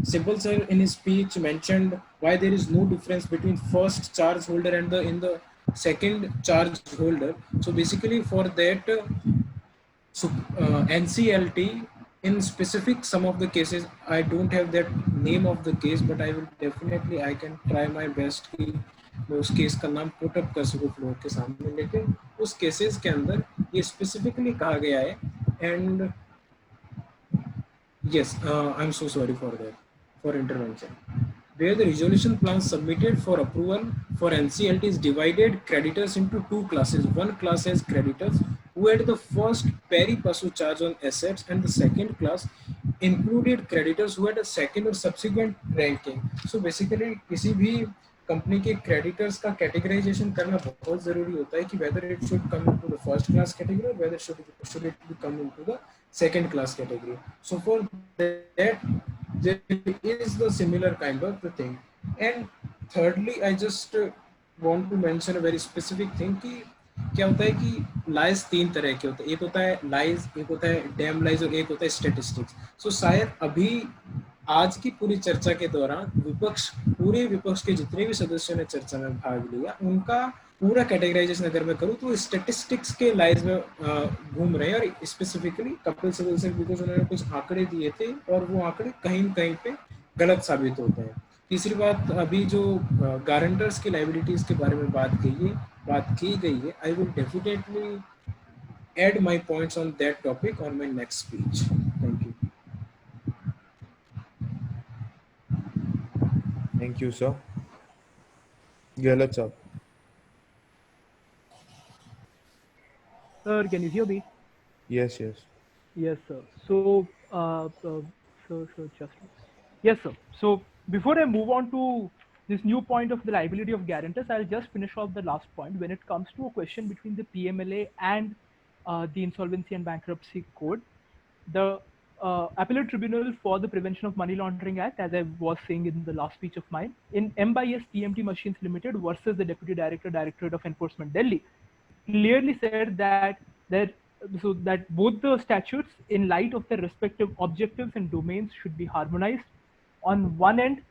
Simple sir in his speech mentioned why there is no difference between first charge holder and the second charge holder. So basically for that NCLT in specific some of the cases, I don't have that name of the case, but I will definitely I can try my best कि मैं उस case का नाम put up कर सकूँ floor के सामने, लेकिन उस केसेस के अंदर ये स्पेसिफिकली कहा गया है. And yes, I'm so sorry for that, for intervention. Where the resolution plan submitted for approval for NCLT is divided creditors into two classes. One class as creditors who had the first pari passu charge on assets, and the second class included creditors who had a second or subsequent ranking. So basically किसी भी company के creditors का categorisation करना बहुत जरूरी होता है कि whether it should come into the first class category or whether should it come into the second class category. So for that there is the similar kind of the thing. And thirdly I just want to mention a very specific thing कि क्या होता है कि lies तीन तरह के होते हैं. एक होता है लाइज, एक होता है डैम लाइज और एक होता है स्टैटिस्टिक्स. सो शायद अभी आज की पूरी चर्चा के दौरान पूरे विपक्ष के जितने भी सदस्यों ने चर्चा में भाग लिया उनका पूरा कैटेगराइजेशन अगर मैं करूँ तो स्टैटिस्टिक्स के लाइज में घूम रहे हैं. और specifically Kapil Sibal sir because उन्होंने कुछ आंकड़े दिए थे और वो आंकड़े कहीं न कहीं पे गलत साबित होते हैं. तीसरी बात, अभी जो गारंटर्स की लायबिलिटीज के बारे में बात की गई है, I will definitely add my points on that topic on my next speech. Thank you. Thank you, sir. Gehlot sir. Sir, can you hear me? Yes, yes. Yes, sir. So, just yes, sir. So before I move on to this new point of the liability of guarantors, I'll just finish off the last point when it comes to a question between the PMLA and the Insolvency and Bankruptcy Code. The Appellate Tribunal for the Prevention of Money Laundering Act, as I was saying in the last speech of mine, in M/S TMT Machines Limited versus the Deputy Director, Directorate of Enforcement, Delhi, clearly said that both the statutes, in light of their respective objectives and domains, should be harmonized, On one end,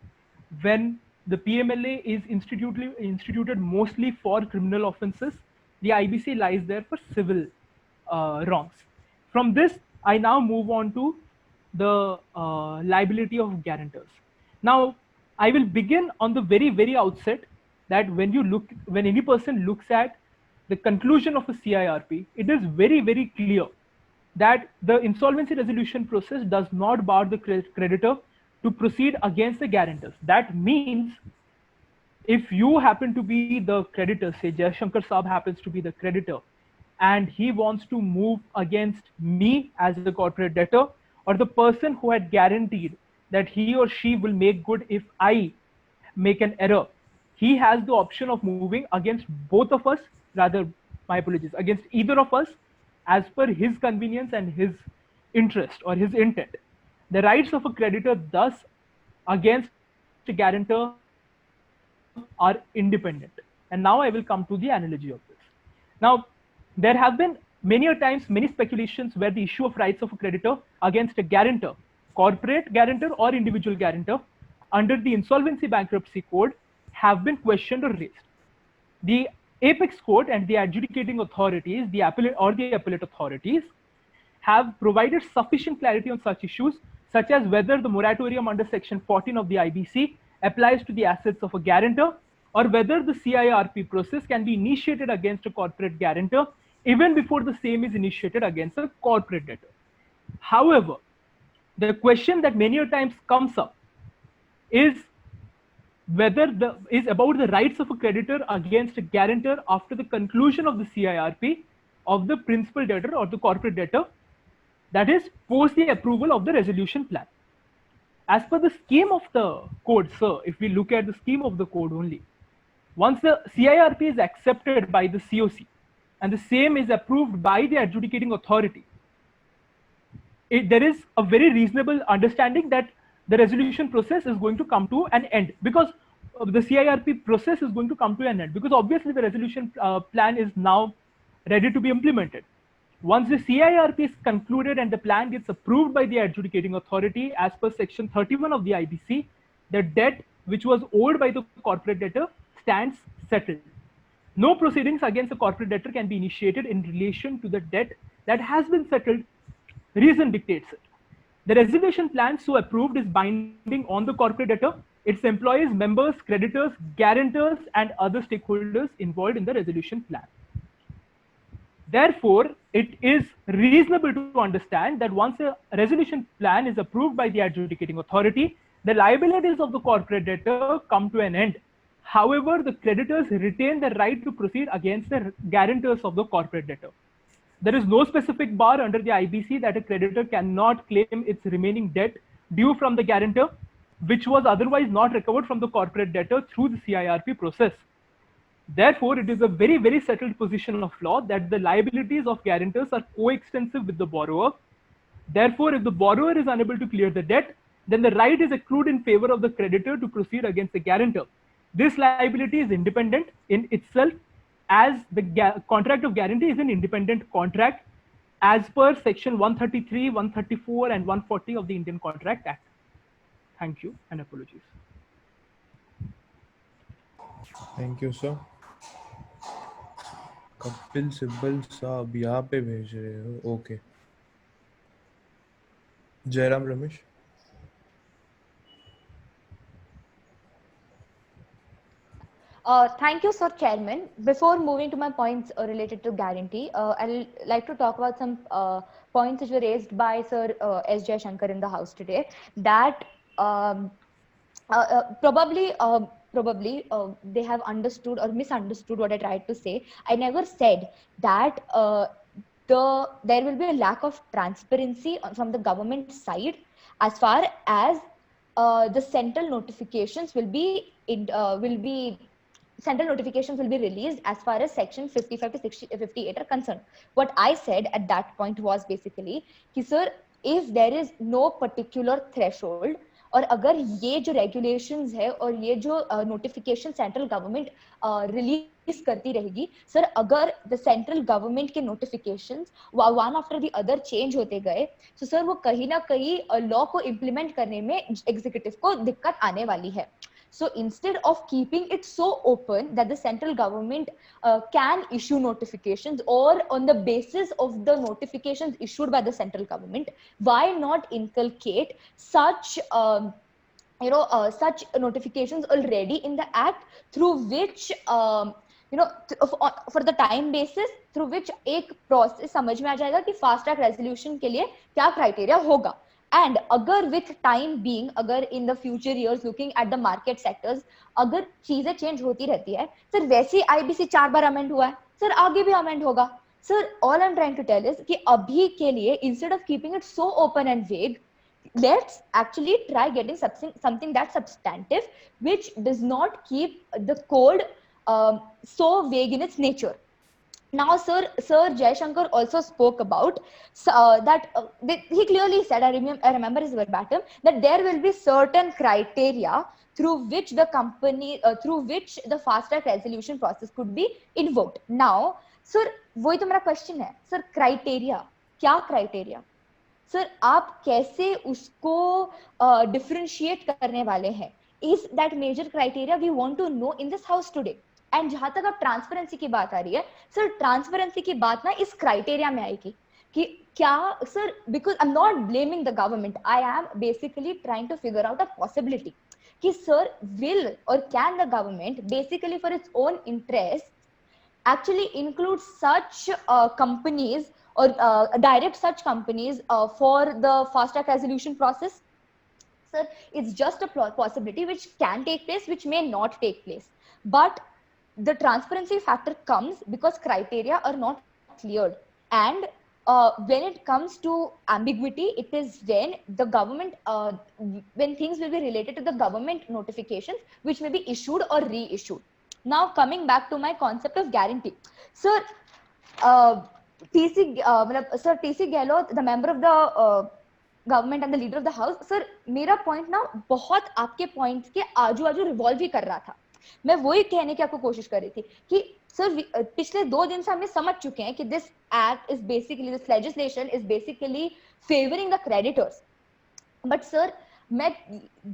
when the PMLA is instituted mostly for criminal offences, the IBC lies there for civil wrongs. From this, I now move on to the liability of guarantors. Now, I will begin on the very outset that when any person looks at the conclusion of a CIRP, it is very clear that the insolvency resolution process does not bar the creditor to proceed against the guarantors. That means if you happen to be the creditor, say Jaishankar Saab happens to be the creditor, and he wants to move against me as the corporate debtor, or the person who had guaranteed that he or she will make good if I make an error, he has the option of moving against both of us, rather, my apologies, against either of us as per his convenience and his interest or his intent. The rights of a creditor thus against a guarantor are independent. And now I will come to the analogy of this. Now, there have been many speculations where the issue of rights of a creditor against a guarantor, corporate guarantor or individual guarantor, under the Insolvency Bankruptcy Code have been questioned or raised. The apex court and the adjudicating authorities, the appellate authorities, have provided sufficient clarity on such issues, such as whether the moratorium under Section 14 of the IBC applies to the assets of a guarantor, or whether the CIRP process can be initiated against a corporate guarantor even before the same is initiated against a corporate debtor. However, the question that many a times comes up is about the rights of a creditor against a guarantor after the conclusion of the CIRP of the principal debtor or the corporate debtor, that is, post the approval of the resolution plan. As per the scheme of the code, sir, if we look at the scheme of the code only, once the CIRP is accepted by the COC and the same is approved by the adjudicating authority, there is a very reasonable understanding that the resolution process is going to come to an end, because the CIRP process is going to come to an end, because obviously the resolution plan is now ready to be implemented. Once the CIRP is concluded and the plan gets approved by the adjudicating authority as per Section 31 of the IBC, the debt which was owed by the corporate debtor stands settled. No proceedings against the corporate debtor can be initiated in relation to the debt that has been settled. Reason dictates it. The resolution plan so approved is binding on the corporate debtor, its employees, members, creditors, guarantors, and other stakeholders involved in the resolution plan. Therefore, it is reasonable to understand that once a resolution plan is approved by the adjudicating authority, the liabilities of the corporate debtor come to an end. However, the creditors retain the right to proceed against the guarantors of the corporate debtor. There is no specific bar under the IBC that a creditor cannot claim its remaining debt due from the guarantor, which was otherwise not recovered from the corporate debtor through the CIRP process. Therefore, it is a very settled position of law that the liabilities of guarantors are coextensive with the borrower. Therefore, if the borrower is unable to clear the debt, then the right is accrued in favor of the creditor to proceed against the guarantor. This liability is independent in itself, as the contract of guarantee is an independent contract as per Section 133, 134, and 140 of the Indian Contract Act. Thank you and apologies. Thank you sir. Kapil Sibal साहब यहाँ पे भेज रहे हो. Okay. Jairam Ramesh. Thank you, Sir Chairman. Before moving to my points related to guarantee, I'll like to talk about some points which were raised by Sir S. Jaishankar in the House today. That probably they have understood or misunderstood what I tried to say. I never said that there will be a lack of transparency from the government side as far as the central notifications will be released as far as Section 55 to 58 are concerned. What I said at that point was basically, sir, if there is no particular threshold और अगर ये जो regulations है और ये जो notification central government release करती रहेगी, सर अगर द सेंट्रल गवर्नमेंट के notifications one after the other change होते गए, तो सर वो कहीं ना कहीं लॉ को इम्प्लीमेंट करने में एग्जीक्यूटिव को दिक्कत आने वाली है. So instead of keeping it so open that the central government can issue notifications, or on the basis of the notifications issued by the central government, why not inculcate such such notifications already in the act, through which for the time basis, through which एक process समझ में आ जाएगा कि fast track resolution के लिए क्या criteria होगा. And अगर with time being, अगर in the future years looking at the market sectors, अगर चीजें चेंज होती रहती है, सर वैसे IBC 4 बार अमेंड हुआ है, सर आगे भी अमेंड होगा. Sir all I'm trying to tell is कि अभी के लिए instead of keeping it so open and vague, let's actually try getting something that's substantive, which does not keep the code so vague in its nature. Now, Sir Jaishankar also spoke about that he clearly said, I remember his verbatim, that there will be certain criteria through which the through which the fast track resolution process could be invoked. Now, sir, वही तो मेरा question है, sir, criteria, क्या criteria? Sir आप कैसे उसको differentiate करने वाले हैं? Is that major criteria we want to know in this house today? And जहां तक अब ट्रांसपेरेंसी की बात आ रही है, सर ट्रांसपेरेंसी की बात ना इस क्राइटेरिया में आएगी कि क्या sir, because I am not blaming the government, I am basically trying to figure out a possibility कि सर विल और can the government basically for its own interest actually include such companies or direct such companies for the fast track resolution process? Sir, it's just a possibility which can take place, which may not take place. But the transparency factor comes because criteria are not cleared. And when it comes to ambiguity, it is when the government, when things will be related to the government notifications, which may be issued or reissued. Now coming back to my concept of guarantee, sir, Sir TC Gehlot, the member of the government and the leader of the house, sir, मेरा point ना बहुत आपके points के आजू आजू revolve ही कर रहा था. मैं वही कहने की आपको कोशिश कर रही थी कि सर पिछले 2 दिन से हम समझ चुके हैं कि this act is basically, this legislation is basically favoring the creditors. But sir,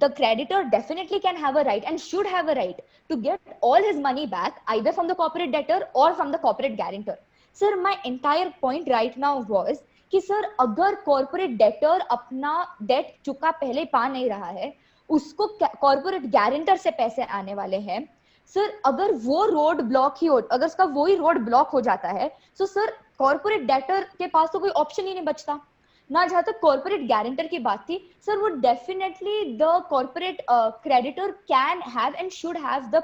the creditor definitely can have a right and should have a right to get all his money back either from the corporate debtor or from the corporate guarantor. Sir, my entire point right now was कि sir अगर corporate debtor अपना debt चुका पहले पा नहीं रहा है, उसको corporate guarantor से पैसे आने वाले हैं, सर अगर वो रोड ब्लॉक ही हो, अगर उसका वही रोड ब्लॉक हो जाता है, तो सर corporate debtor के पास तो कोई ऑप्शन ही नहीं बचता ना. जहां तक कॉर्पोरेट गारंटर की बात थी, सर वो definitely the corporate creditor can have and should have the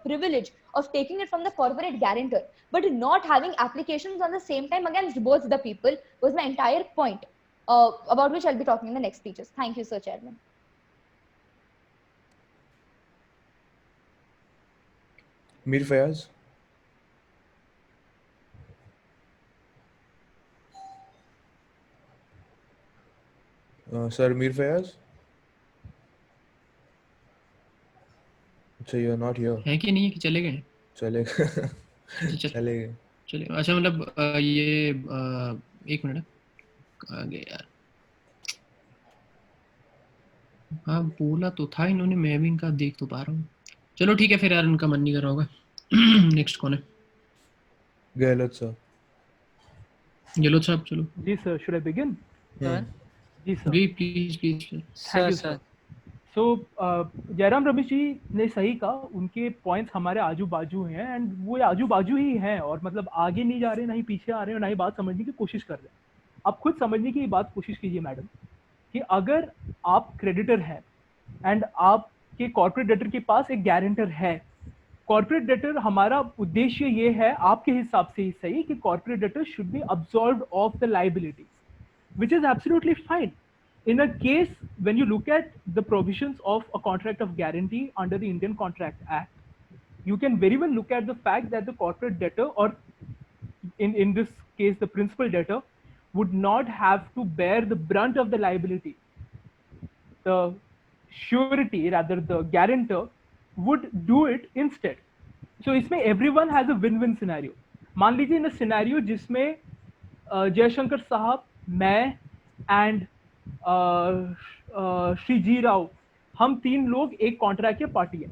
privilege of taking it from the corporate guarantor, but not having applications on the same time against both the people was my entire point, about which I'll be talking in the next speeches. Thank you, Sir Chairman. Mir Fayaz. Sir Mir Fayaz. अच्छा, you are not here. है कि नहीं है कि चले गए? चले चले गए. चले, अच्छा मतलब ये 1 मिनट कहाँ गए यार. हाँ बोला तो था इन्होंने, मैं भी इनका देख तो पा रहा हूँ. चलो ठीक है फिर यार, उनका मन नहीं कर रहा होगा. नेक्स्ट कौन है? गहलोत सर. गहलोत साहब चलो. जी सर, should I begin? जी सर. जी please. Sir so Jairam Ramesh ji ने सही कहा, उनके पॉइंट्स हमारे आजू बाजू हैं एंड वो आजू बाजू ही हैं, और मतलब आगे नहीं जा रहे, ना ही पीछे आ रहे हैं, ना ही बात समझने की कोशिश कर रहे हैं. आप खुद समझने की बात कोशिश कीजिए मैडम, कि अगर आप क्रेडिटर हैं एंड आपके कॉर्पोरेट डेटर के पास एक गारंटर है, कॉर्पोरेट डेटर, हमारा उद्देश्य ये है आपके हिसाब से ही सही कि corporate debtor should be absorbed of the liabilities, which is absolutely fine. In a case, when you look at the provisions of a contract of guarantee under the Indian Contract Act, you can very well look at the fact that the corporate debtor, or in this case, the principal debtor, would not have to bear the brunt of the liability. The surety, rather the guarantor, would do it instead. So इसमें everyone has a win-win scenario. मान लीजिए इन scenario जिसमें जयशंकर साहब, मैं and Shri जी राव, हम तीन लोग एक कॉन्ट्रैक्ट के पार्टी है,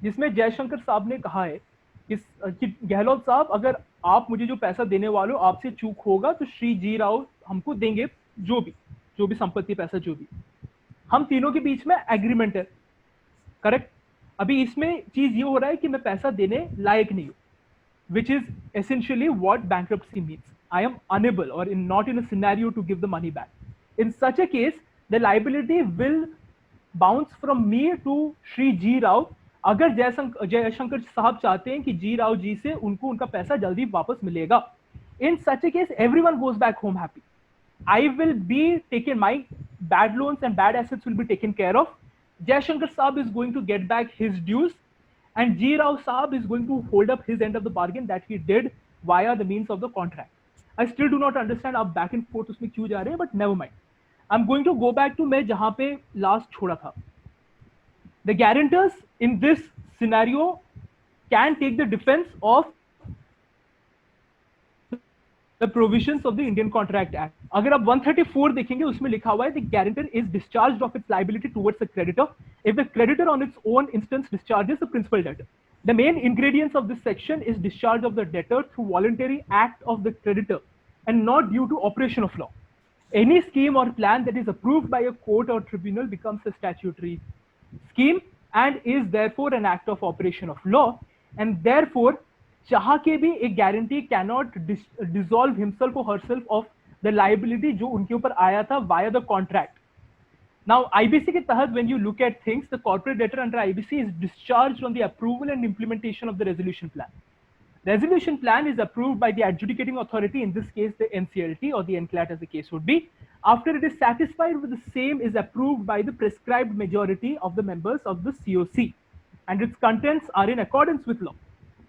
जिसमें जयशंकर साहब ने कहा है कि गहलोत साहब, अगर आप मुझे जो पैसा देने वाले हो आपसे चूक होगा तो श्री जी राव हमको देंगे जो भी संपत्ति, पैसा जो भी। हम तीनों के बीच में एग्रीमेंट है, करेक्ट। अभी इसमें चीज ये हो रहा है कि मैं पैसा देने लायक नहीं हूं, which is essentially what bankruptcy means. I am unable or not in a scenario to give the money back. In such a case, the liability will bounce from me to Shri G Rao. अगर जयशंकर साहब चाहते हैं कि जी राव जी से उनको उनका पैसा जल्दी वापस मिलेगा, in such a case everyone goes back home happy. I will be taken, my bad loans and bad assets will be taken care of. Jayashankar Saab is going to get back his dues, and G Rao Saab is going to hold up his end of the bargain that he did via the means of the contract. I still do not understand आप back and forth उसमें क्यों जा रहे हैं, but never mind. I'm going to go back to मैं जहाँ पे last छोड़ा था. The guarantors in this scenario can take the defense of the provisions of the Indian Contract Act. अगर आप 134 देखेंगे उसमें लिखा हुआ है the guarantor is discharged of its liability towards the creditor if the creditor on its own instance discharges the principal debtor. The main ingredients of this section is discharge of the debtor through voluntary act of the creditor and not due to operation of law. Any scheme or plan that is approved by a court or tribunal becomes a statutory scheme and is therefore an act of operation of law, and therefore चाह के भी एक guarantee cannot dissolve himself or herself of the liability जो उनके ऊपर आया था via the contract. Now IBC के तहत when you look at things, the corporate debtor under IBC is discharged on the approval and implementation of the resolution plan. Resolution plan is approved by the adjudicating authority, in this case the NCLT or the NCLAT as the case would be. After it is satisfied with the same, is approved by the prescribed majority of the members of the COC, and its contents are in accordance with law.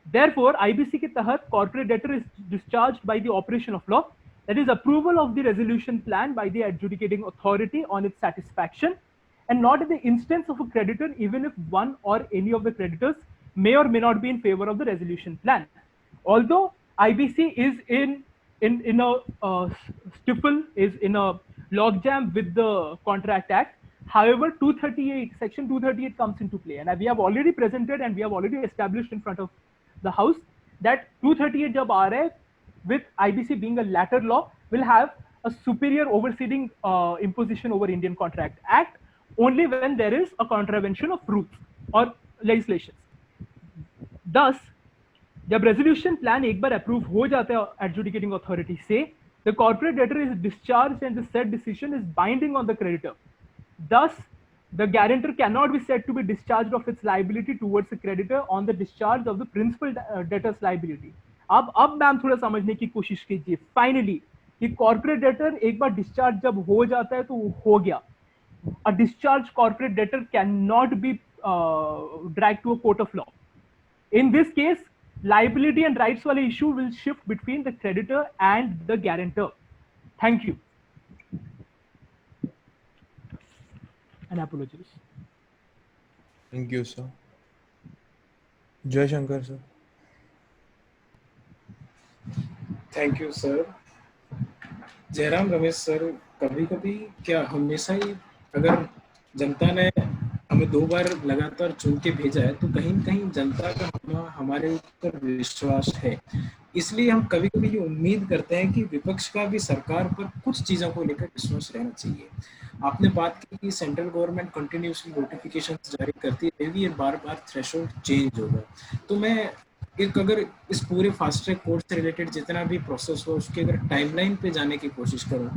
Therefore, IBC के तहत corporate debtor is discharged by the operation of law, that is approval of the resolution plan by the adjudicating authority on its satisfaction, and not in the instance of a creditor, even if one or any of the creditors may or may not be in favor of the resolution plan. Although IBC is in a stifle, is in a logjam with the Contract Act. However, 238, section 238 comes into play, and we have already presented and we have already established in front of the house that 238 jab aa raha hai, with IBC being a latter law, will have a superior overseeing imposition over Indian Contract Act only when there is a contravention of rules or legislations. Thus, जब resolution plan एक बार approve हो जाता है adjudicating authority से, the corporate debtor is discharged and the said decision is binding on the creditor. Thus, the guarantor cannot be said to be discharged of its liability towards the creditor on the discharge of the principal debtor's liability. अब ma'am थोड़ा समझने की कोशिश कीजिए. Finally, कि corporate debtor एक बार discharge जब हो जाता है तो हो गया. A discharged corporate debtor cannot be dragged to a court of law. In this case, liability and rights wale issue will shift between the creditor and the guarantor. Thank you. And apologies. Thank you, sir. Jai Shankar, sir. Thank you sir. Jairam Ramesh sir, कभी कभी क्या हमेशा ही अगर जनता ने हमें 2 बार लगातार चुन के भेजा है तो कहीं न कहीं जनता का हमारे ऊपर विश्वास है, इसलिए हम कभी कभी ये उम्मीद करते हैं कि विपक्ष का भी सरकार पर कुछ चीज़ों को लेकर विश्वास रहना चाहिए. आपने बात की कि सेंट्रल गवर्नमेंट कंटिन्यूसली नोटिफिकेशन जारी करती रहेगी, ये बार बार थ्रेशोल्ड चेंज होगा. तो मैं अगर इस पूरे फास्ट ट्रैक कोर्ट से रिलेटेड जितना भी प्रोसेस हो उसके अगर टाइमलाइन पे जाने की कोशिश करूं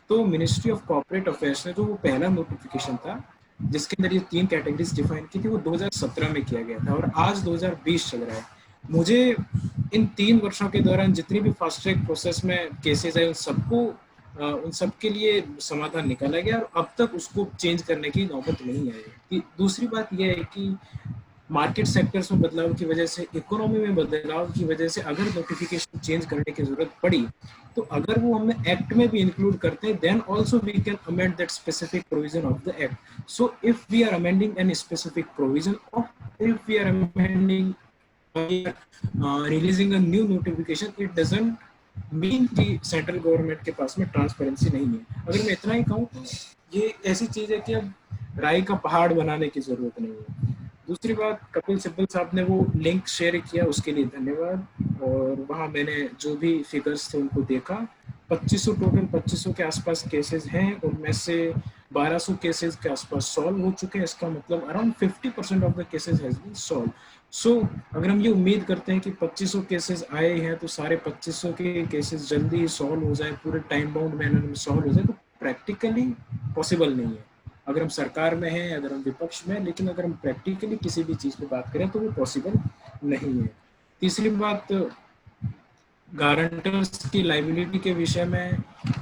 तो मिनिस्ट्री ऑफ कॉर्पोरेट अफेयर्स ने जो वो पहला नोटिफिकेशन था जिसके अंदर ये 3 कैटेगरीज डिफाइन की थी, वो 2017 में किया गया था और आज 2020 चल रहा है. मुझे इन 3 वर्षों के दौरान जितनी भी फास्ट ट्रैक प्रोसेस में केसेस आए उन सब के लिए समाधान निकाला गया और अब तक उसको चेंज करने की नौबत नहीं आई. दूसरी बात यह है कि मार्केट सेक्टर्स में बदलाव की वजह से, इकोनॉमी में बदलाव की वजह से अगर नोटिफिकेशन चेंज करने की जरूरत पड़ी, तो अगर वो हमें एक्ट में भी इंक्लूड करते हैं, then also we can amend that specific provision of the act. So if we are amending any specific provision, और if we are amending releasing a new notification, it doesn't mean कि central government के पास में transparency नहीं है. अगर मैं इतना ही कहूँ तो ये ऐसी चीज है कि अब राय का पहाड़ बनाने की जरूरत नहीं है. दूसरी बात, कपिल सिब्बल साहब ने वो लिंक शेयर किया, उसके लिए धन्यवाद. और वहाँ मैंने जो भी फिगर्स थे उनको देखा. 2500 टोटल 2500 के आसपास केसेस हैं, उनमें से 1200 केसेस के आसपास सॉल्व हो चुके हैं. इसका मतलब around 50% of the cases has been solve. So अगर हम ये उम्मीद करते हैं कि 2500 केसेस आए हैं तो सारे 2500 के केसेस जल्दी ही सॉल्व हो जाए, पूरे टाइम बाउंड मैनर में सॉल्व हो जाए, तो प्रैक्टिकली पॉसिबल नहीं है. अगर हम सरकार में हैं, अगर हम विपक्ष में हैं, लेकिन अगर हम प्रैक्टिकली किसी भी चीज़ पे बात करें तो वो पॉसिबल नहीं है. तीसरी बात, गारंटर्स की लाइबिलिटी के विषय में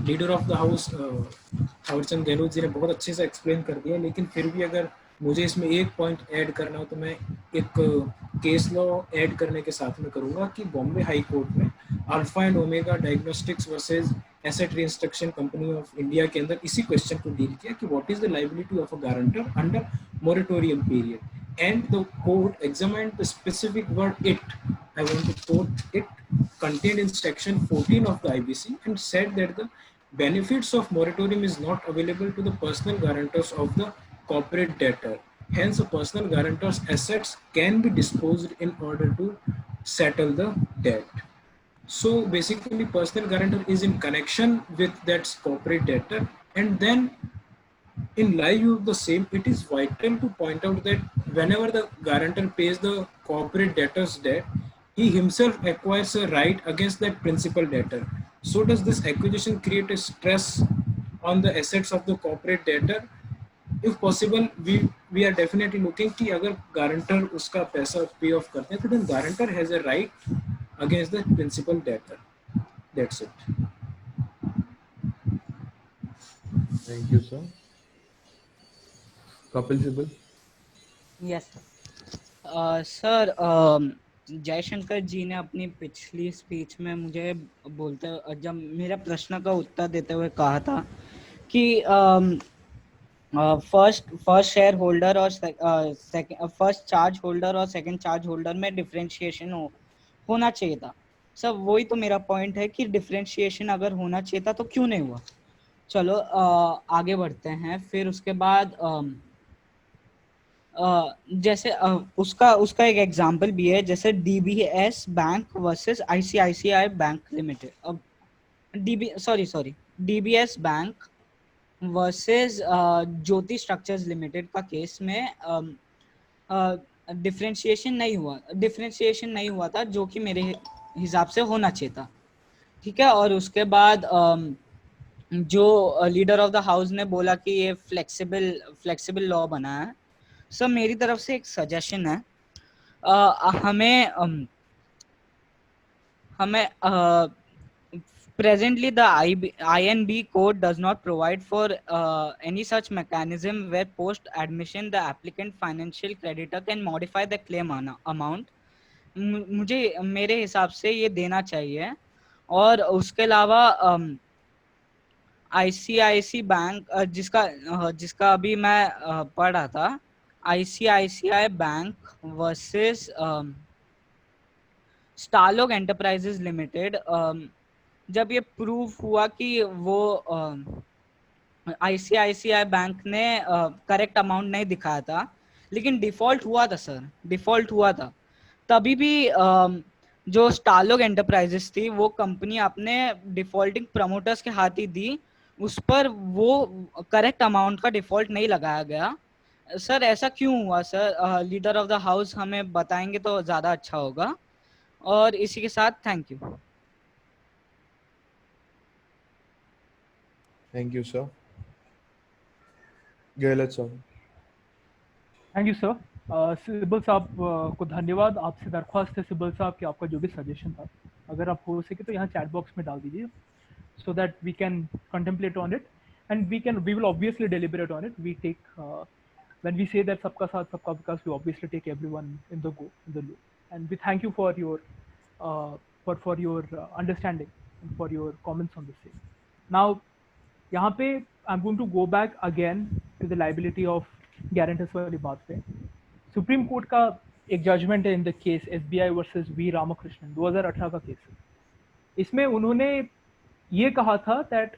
leader of the house Thawarchand Gehlot ji ने बहुत अच्छे से एक्सप्लेन कर दिया, लेकिन फिर भी अगर मुझे इसमें एक पॉइंट ऐड करना हो तो मैं एक केस लॉ ऐड करने के साथ में करूंगा कि बॉम्बे हाई कोर्ट में alpha and omega diagnostics versus asset reconstruction company of India के अंदर इसी क्वेश्चन को डील किया कि what is the liability of a guarantor under moratorium period, and the court examined the specific word it, I want to quote it, contained in section 14 of the IBC, and said that the benefits of moratorium is not available to the personal guarantors of the corporate debtor. Hence, a personal guarantor's assets can be disposed in order to settle the debt. So basically, personal guarantor is in connection with that corporate debtor, and then in light of the same, it is vital to point out that whenever the guarantor pays the corporate debtor's debt, he himself acquires a right against that principal debtor. So does this acquisition create a stress on the assets of the corporate debtor? If possible, we are definitely looking कि अगर guarantor उसका पैसा pay off करते हैं, तो then guarantor has a right against the principal debtor. That's it. Thank you, sir. Kapil Sibal. Yes sir, Jaishankar ji ने अपनी पिछली स्पीच में मुझे बोलते, जब मेरा प्रश्न का उत्तर देते हुए कहा था कि फर्स्ट शेयर होल्डर और फर्स्ट चार्ज होल्डर और सेकंड चार्ज होल्डर में डिफरेंशिएशन होना चाहिए था. सर वही तो मेरा पॉइंट है कि डिफरेंशिएशन अगर होना चाहिए था तो क्यों नहीं हुआ. चलो आगे बढ़ते हैं. फिर उसके बाद जैसे उसका एक एग्जांपल भी है, जैसे DBS bank versus ICICI bank limited. अब डीबीएस बैंक वर्सेस ज्योति स्ट्रक्चर्स लिमिटेड का केस में डिफरेंशिएशन नहीं हुआ था, जो कि मेरे हिसाब से होना चाहिए था. ठीक है. और उसके बाद जो लीडर ऑफ द हाउस ने बोला कि ये फ्लेक्सिबल लॉ बना है. सर मेरी तरफ से एक सजेशन है, हमें presently the INB code does not provide for any such mechanism where post admission the applicant financial creditor can modify the claim amount. मुझे मेरे हिसाब से ये देना चाहिए. और उसके अलावा ICICI बैंक जिसका अभी मैं पढ़ रहा था, ICICI bank versus Starlog enterprises limited, जब ये प्रूव हुआ कि वो ICICI बैंक ने करेक्ट अमाउंट नहीं दिखाया था, लेकिन डिफॉल्ट हुआ था, तभी भी जो स्टारलॉग एंटरप्राइजेस थी वो कंपनी अपने डिफॉल्टिंग प्रमोटर्स के हाथ ही दी, उस पर वो करेक्ट अमाउंट का डिफॉल्ट नहीं लगाया गया. सर ऐसा क्यों हुआ sir? Leader of the house हमें बताएंगे तो ज़्यादा अच्छा होगा. और इसी के साथ thank you. Thank you, sir. Gehlot sir. Thank you sir. Sibal साहब को धन्यवाद. आपसे दरख्वास्त है सिब्बल साहब कि आपका जो भी सजेशन था, अगर आप हो सके तो यहाँ चैट बॉक्स में डाल दीजिए, so that we can contemplate on it and we will obviously deliberate on it. We take when we say that sabka saath sabka vikas, we obviously take everyone in the loop. And we thank you for your understanding and for your comments on the same. Now, यहाँ पे I'm going to go back again to the liability of guarantors वाली बात पे. Supreme court का एक judgment है in the case SBI versus V Ramakrishnan 2018 का case है. इसमें उन्होंने ये कहा था that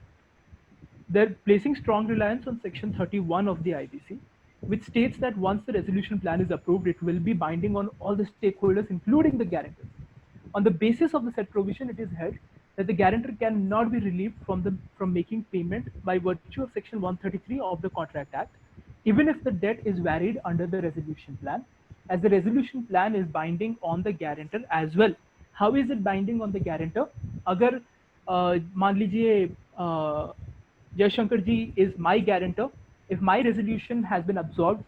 they're placing strong reliance on section 31 of the IBC, which states that once the resolution plan is approved, it will be binding on all the stakeholders, including the guarantors. On the basis of the said provision, it is held that the guarantor cannot be relieved from making payment by virtue of section 133 of the Contract Act, even if the debt is varied under the resolution plan, as the resolution plan is binding on the guarantor as well. How is it binding on the guarantor? अगर मान लीजिए जयशंकर जी is my guarantor, if my resolution has been absorbed,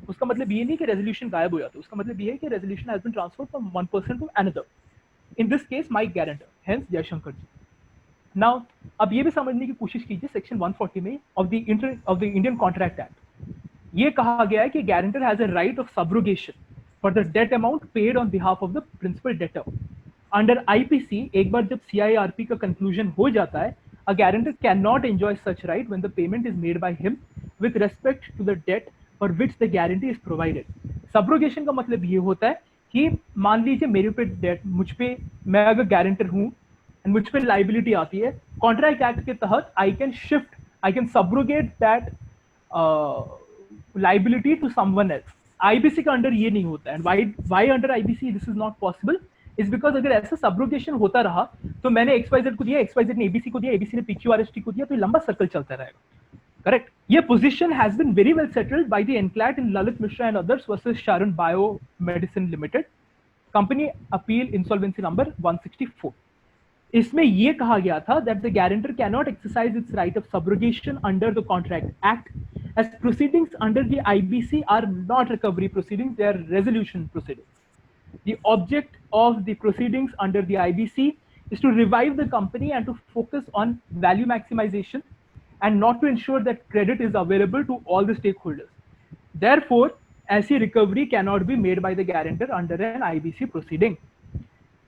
उसका मतलब ये नहीं कि resolution गायब हो जाता, उसका मतलब ये है कि resolution has been transferred from one person to another. In this case, my guarantor, hence Jaishankar ji. Now, अब ये भी समझने की कोशिश कीजिए सेक्शन 140 में of the Indian Contract Act. ये कहा गया है कि guarantor has a right of subrogation for the debt amount paid on behalf of the principal debtor. Under IPC, एक बार जब CIRP का conclusion हो जाता है, a guarantor cannot enjoy such right when the payment is made by him with respect to the debt for which the guarantee is provided. Subrogation का मतलब ये होता है कि मान लीजिए मेरे पे डेट, मुझ पे, मैं अगर गारंटर हूँ एंड मुझ पे लाइबिलिटी आती है, कॉन्ट्रैक्ट एक्ट के तहत I can subrogate that liability to someone else. IBC का अंडर ये नहीं होता है. And why under IBC this is not possible is because अगर ऐसा सब्रोगेशन होता रहा तो मैंने XYZ को दिया, XYZ ने ABC को दिया, ABC ने PQRST को दिया, तो ये लंबा सर्कल चलता रहेगा. Correct. Your position has been very well settled by the NCLAT in Lalit Mishra and others versus Sharon Biomedicine Limited, Company Appeal Insolvency Number 164. इसमें ये कहा गया था that the guarantor cannot exercise its right of subrogation under the Contract Act, as proceedings under the IBC are not recovery proceedings; they are resolution proceedings. The object of the proceedings under the IBC is to revive the company and to focus on value maximization, and not to ensure that credit is available to all the stakeholders. Therefore, ऐसी recovery cannot be made by the guarantor under an IBC proceeding.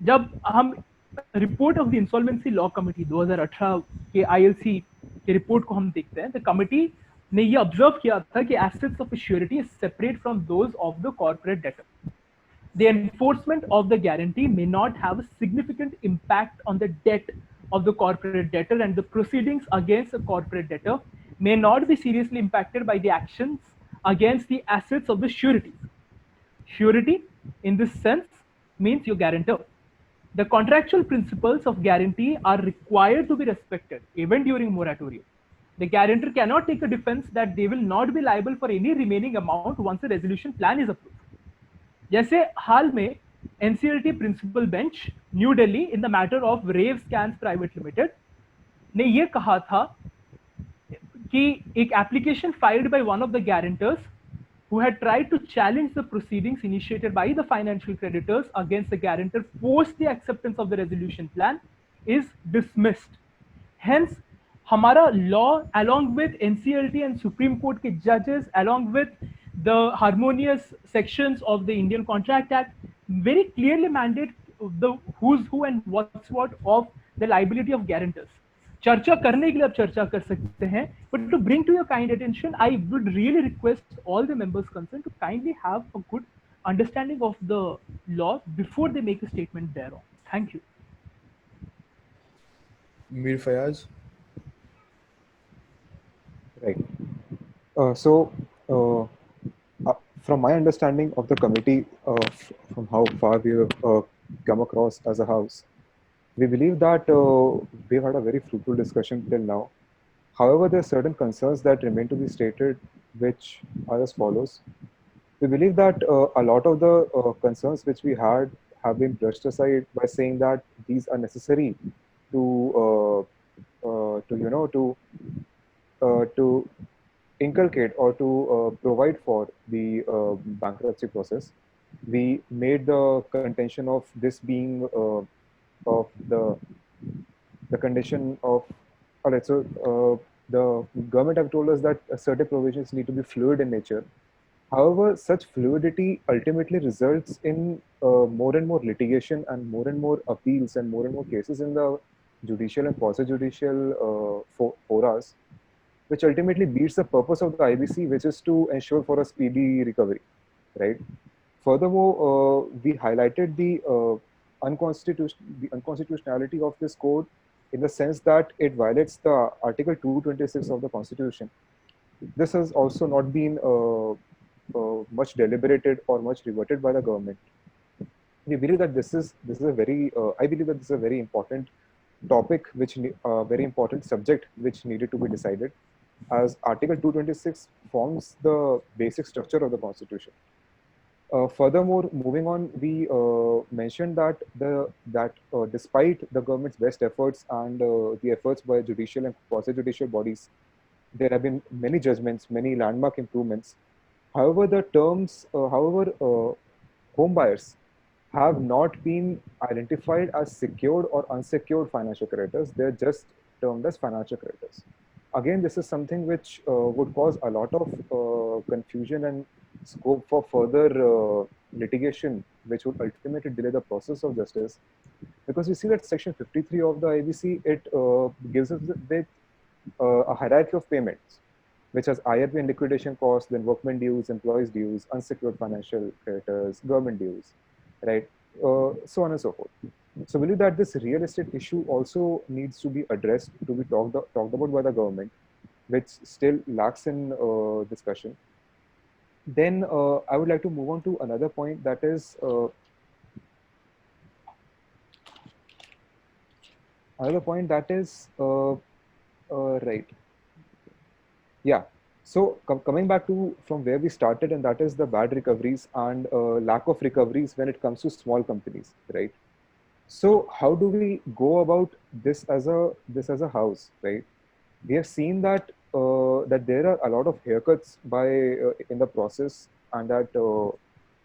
जब हम report of the Insolvency Law Committee 2018 के ILC के report को हम देखते हैं, the committee ने ये observe किया था कि assets of a surety is separate from those of the corporate debtor. The enforcement of the guarantee may not have a significant impact on the debt of the corporate debtor, and the proceedings against a corporate debtor may not be seriously impacted by the actions against the assets of the surety. Surety, in this sense, means your guarantor. The contractual principles of guarantee are required to be respected even during moratorium. The guarantor cannot take a defense that they will not be liable for any remaining amount once a resolution plan is approved. जैसे हाल में NCLT principal bench new Delhi in the matter of Rev Scans private limited ने ये कहा था कि एक application filed by one of the guarantors who had tried to challenge the proceedings initiated by the financial creditors against the guarantor post the acceptance of the resolution plan is dismissed. Hence, हमारा law along with NCLT and Supreme Court के judges along with the harmonious sections of the Indian Contract Act very clearly mandate the who's who and what's what of the liability of guarantors. चर्चा करने के लिए आप चर्चा कर सकते हैं, but to bring to your kind attention, I would really request all the members concerned to kindly have a good understanding of the law before they make a statement thereon. Thank you. Mir Fayaz. Right. From my understanding of the committee, from how far we have come across as a house, we believe that we've had a very fruitful discussion till now. However, there are certain concerns that remain to be stated, which are as follows. We believe that a lot of the concerns which we had have been brushed aside by saying that these are necessary to inculcate or to provide for the bankruptcy process. We made the contention of this being of the condition of, all right, so the government have told us that certain provisions need to be fluid in nature, However, such fluidity ultimately results in more and more litigation and more appeals and more cases in the judicial and quasi-judicial forums, which ultimately beats the purpose of the IBC, which is to ensure for a speedy recovery, right? Furthermore, we highlighted the unconstitutionality of this code in the sense that it violates the Article 226 of the Constitution. This has also not been much deliberated or much reverted by the government. We believe that this is a very I believe that this is a very important topic, which very important subject which needed to be decided, as Article 226 forms the basic structure of the Constitution. Furthermore, moving on, we mentioned that despite the government's best efforts and the efforts by judicial and quasi-judicial bodies, there have been many judgments, many landmark improvements. However, home buyers have not been identified as secured or unsecured financial creditors. They're just termed as financial creditors. Again, this is something which would cause a lot of confusion and scope for further litigation, which would ultimately delay the process of justice. Because we see that Section 53 of the IBC, it gives us with a hierarchy of payments, which has IRP and liquidation costs, then workmen dues, employees dues, unsecured financial creditors, government dues, right? So on and so forth. So we believe that this real estate issue also needs to be addressed, to be talked about by the government, which still lacks in discussion. Then I would like to move on to another point, that is right. Yeah. So coming back to from where we started, and that is the bad recoveries and lack of recoveries when it comes to small companies, right? So how do we go about this as a house, right? We have seen that that there are a lot of haircuts by in the process, and that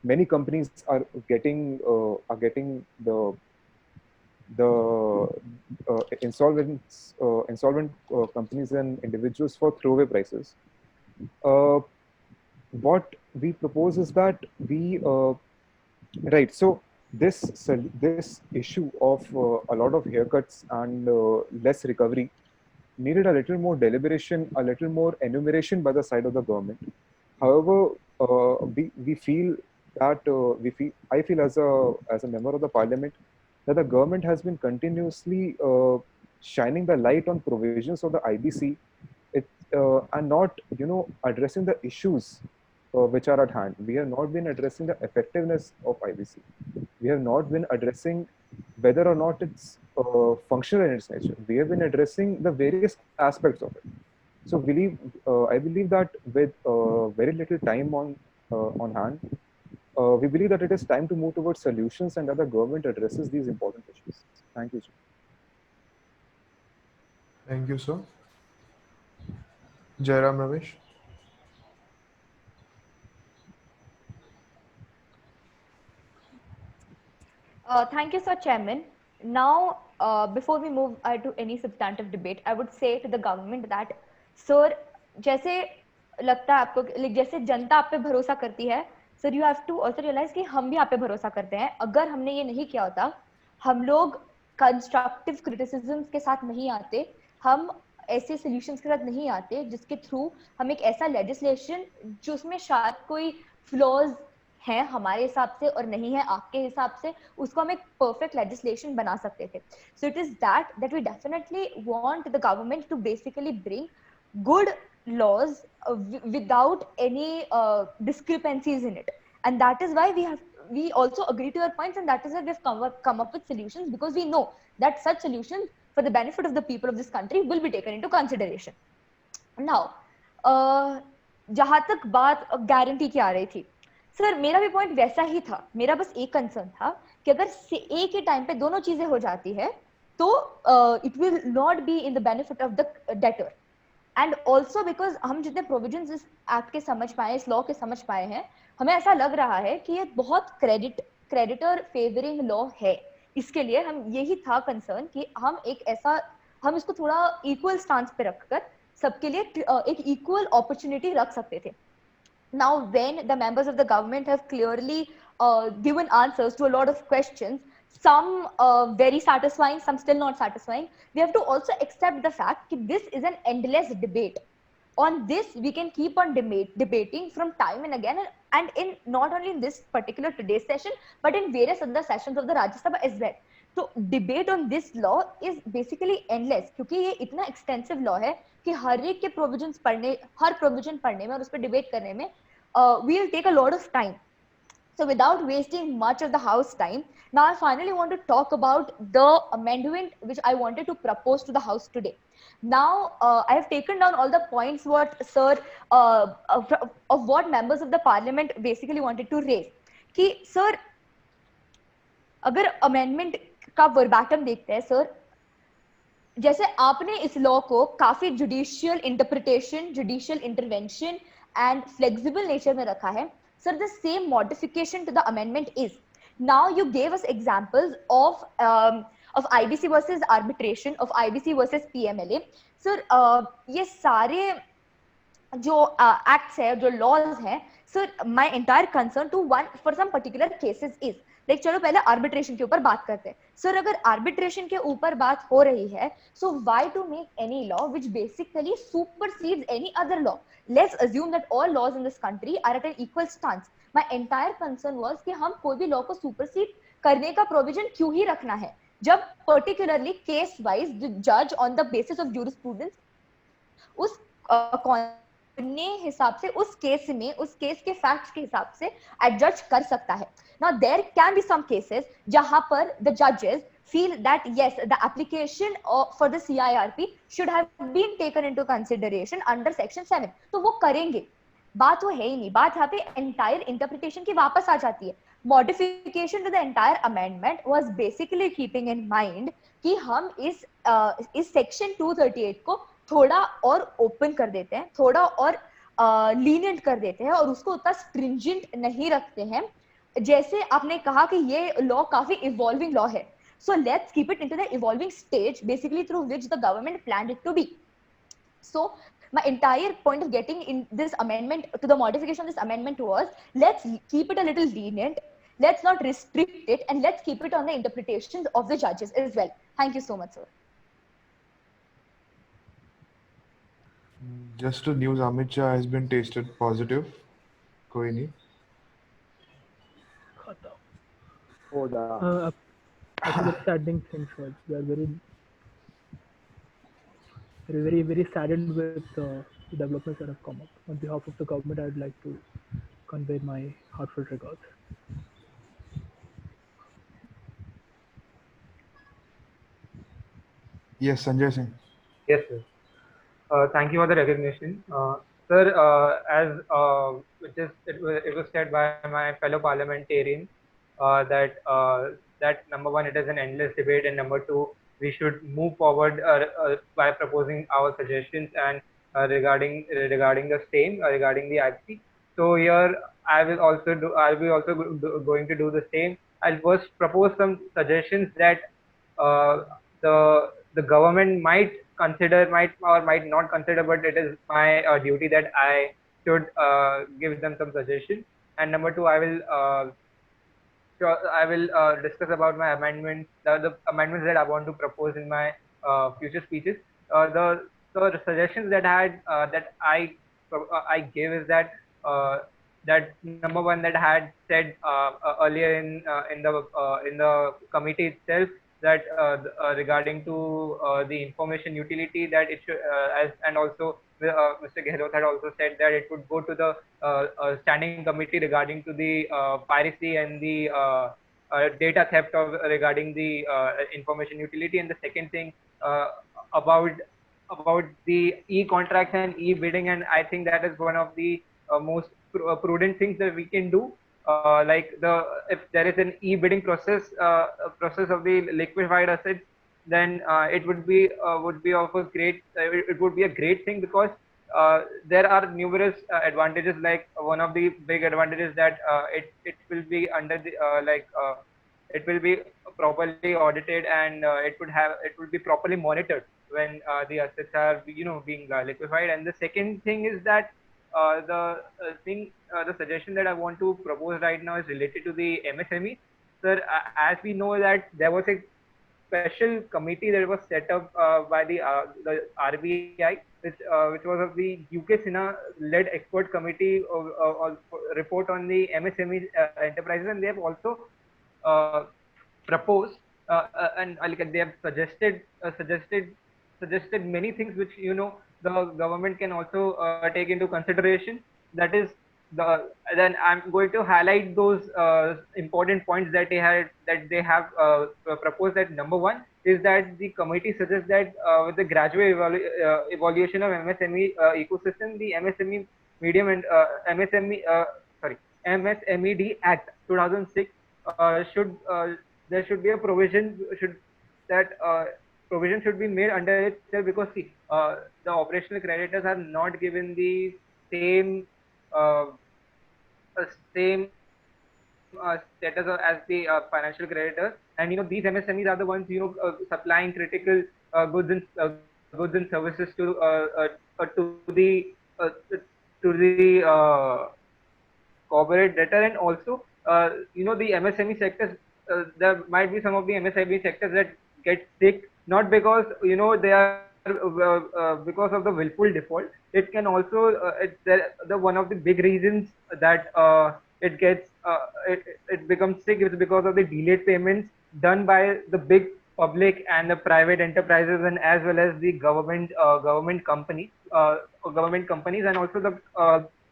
many companies are getting the insolvent companies and individuals for throwaway prices. What we propose is that we right. So this issue of a lot of haircuts and less recovery needed a little more deliberation, a little more enumeration by the side of the government. However, we feel that I feel as a member of the parliament that the government has been continuously shining the light on provisions of the IBC, and not addressing the issues which are at hand. We have not been addressing the effectiveness of IBC. We have not been addressing whether or not it's functional in its nature. We have been addressing the various aspects of it. So I believe that with very little time on hand, we believe that it is time to move towards solutions, and that the government addresses these important issues. Thank you, sir. Thank you, sir. Jairam Ramesh. Thank you, sir, Chairman. Now, before we move to any substantive debate, I would say to the government that, sir, जैसे लगता है आपको, जैसे जनता आप पे भरोसा करती है, sir, you have to also realize कि हम भी आप पे भरोसा करते हैं. अगर हमने ये नहीं किया होता, हम लोग कंस्ट्रक्टिव क्रिटिसिज्म के साथ नहीं आते, हम ऐसे सॉल्यूशंस के साथ नहीं आते जिसके थ्रू हम एक ऐसा लेजिस्लेशन जो उसमें शायद कोई फ्लॉज हैं हमारे हिसाब से और नहीं है आपके हिसाब से, उसको हम एक परफेक्ट लेजिस्लेशन बना सकते थे. So it is that we definitely want the government to basically bring good laws without any discrepancies in it, and that is why we also agree to your points, and that is why we've come up with solutions, because we know that such solutions for the benefit of the people of this country will be taken into consideration. Now, जहां तक बात guarantee की आ रही थी, sir, मेरा भी point वैसा ही था. मेरा बस एक कंसर्न था कि अगर एक ही टाइम पे दोनों चीजें हो जाती है तो it will not be in the benefit of the debtor. And also because हम जितने प्रोविजंस इस एक्ट के समझ पाए, इस लॉ के समझ पाए हैं, हमें ऐसा लग रहा है कि ये बहुत क्रेडिटर फेवरिंग लॉ है. इसके लिए हम यही था कंसर्न कि हम इसको थोड़ा इक्वल स्टांस पे रखकर सबके लिए एक इक्वल अपॉर्चुनिटी रख सकते थे. Now, when the members of the government have clearly given answers to a lot of questions, some very satisfying, some still not satisfying, we have to also accept the fact that this is an endless debate. On this, we can keep on debating from time and again, and in not only in this particular today's session, but in various other sessions of the Rajya Sabha as well. तो debate on this law is basically endless, क्योंकि ये इतना extensive law है कि हर एक के provisions पढ़ने, हर provision पढ़ने में और उस पर डिबेट करने में we will take a lot of time. So without wasting much of the house time, now I finally want to talk about the amendment which I wanted to propose to the house today. Now I have taken down all the points what sir of what members of the parliament basically wanted to raise. कि sir अगर amendment का वर्बैटम देखते हैं sir, जैसे आपने इस law को काफी judicial interpretation, judicial intervention and flexible nature में रखा है. Sir, the same modification to the amendment is, now you gave us examples of IBC versus arbitration, of IBC versus PMLA. Sir, ये सारे जो acts है, जो laws हैं, sir, my entire concern to one for some particular cases is, like चलो पहले arbitration के ऊपर बात करते हैं. Sir, अगर arbitration के ऊपर बात हो रही है, so why to make any law which basically supersedes any other law? Let's assume that all laws in this country are at an equal stance. My entire concern was कि हम कोई भी law को supersede करने का provision क्यों ही रखना है, जब particularly case wise the judge on the basis of jurisprudence उस अपने हिसाब से उस केस में, उस केस के फैक्ट्स के हिसाब से एडजस्ट कर सकता है. Now there can be some cases जहां पर the judges feel that yes, the application for the CIRP should have been taken into consideration under section 7, तो वो करेंगे. बात वो है ही नहीं, बात यहाँ पे entire interpretation की वापस आ जाती है. Modification to the entire amendment was basically keeping in mind कि हम इस section 238 को थोड़ा और ओपन कर देते हैं, थोड़ा और लीनियंट कर देते हैं और उसको उतना स्ट्रिंजेंट नहीं रखते हैं. जैसे आपने कहा कि ये लॉ काफी इवॉल्विंग लॉ है, so let's keep it into the evolving stage basically through which the government planned it to be. So my entire point of getting in this amendment to the modification of this amendment was, let's keep it a little lenient, let's not restrict it, and let's keep it on the interpretations of the judges as well. Thank you so much, sir. Just a news, Amit Shah has been tested positive. कोई नहीं. Oh, I think it's saddening things. We are very saddened with the developments that have come up. On behalf of the government, I would like to convey my heartfelt regards. Yes, Sanjay Singh. Yes, sir. Thank you for the recognition. Sir, as it was said by my fellow parliamentarian that number one, it is an endless debate, and number two, we should move forward by proposing our suggestions and regarding the same, regarding the IBC. So here, I'll be also going to do the same. I'll first propose some suggestions that the government might consider, might not consider, but it is my duty that I should give them some suggestions. And number two, I will discuss about my amendments, the amendments that I want to propose in my future speeches. The suggestions that I gave is that that number one, that I had said earlier in the committee itself, that regarding to the information utility, that it should, and also Mr. Gehlot had also said that it would go to the standing committee regarding to the piracy and the data theft regarding the information utility. And the second thing about the e-contracts and e-bidding, and I think that is one of the most prudent things that we can do. Like if there is an e-bidding process of the liquefied assets, then it would be of a great it would be a great thing, because there are numerous advantages. Like one of the big advantages that it will be under the it will be properly audited, and it will be properly monitored when the assets are being liquefied. And the second thing is that the suggestion that I want to propose right now is related to the MSME. Sir, as we know that there was a special committee that was set up by the RBI, which was of the UK Sinha-led expert committee of report on the MSME enterprises, and they have also proposed and like they have suggested many things which the government can also take into consideration. That is then I'm going to highlight those important points that they have proposed. That number one is that the committee suggests that with the gradual evaluation of MSME ecosystem, the MSME medium and MSMED Act 2006 there should be a provision provision should be made under itself, because see, the operational creditors are not given the same status as the financial creditors, and these MSMEs are the ones supplying critical goods and services to the corporate debtor. And also the MSME sectors, there might be some of the MSME sectors that get sick, not because they are because of the willful default. It can also the one of the big reasons that it gets it becomes sick is because of the delayed payments done by the big public and the private enterprises, and as well as the government companies. And also the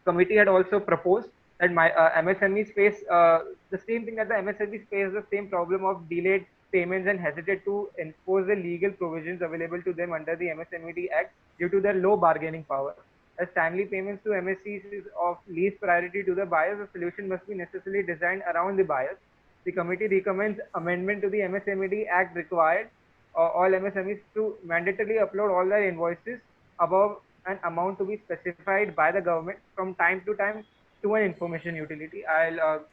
committee had also proposed that MSMEs face the same thing, that the MSMEs face the same problem of delayed payments and hesitate to enforce the legal provisions available to them under the MSMED Act due to their low bargaining power. As timely payments to MSCs is of least priority to the buyers, the solution must be necessarily designed around the buyers. The committee recommends amendment to the MSMED Act required all MSMEs to mandatorily upload all their invoices above an amount to be specified by the government from time to time to an information utility. I'll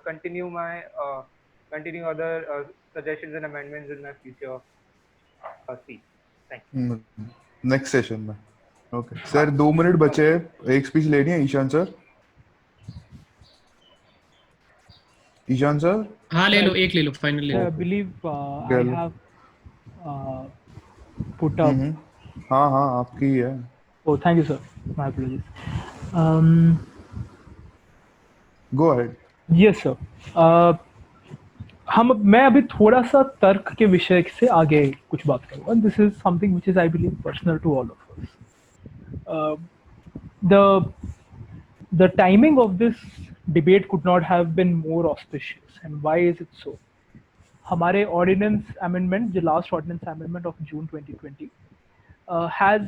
continue other suggestions and amendments in my future speech. Thank you. Next session में okay sir 2 minute बचे हैं, एक speech लेनी है Ishan sir. Ishan sir हाँ ले लो final ले लो। I believe I have put up हाँ आपकी है। Oh, thank you, sir. My apologies. Go ahead. Yes, sir. मैं अभी थोड़ा सा तर्क के विषय से आगे कुछ बात करूँगा. This is something which is, I believe, personal to all of us. The timing of this debate could not have been more auspicious. And why is it so? हमारे ordinance amendment, the last ordinance amendment of June 2020, has,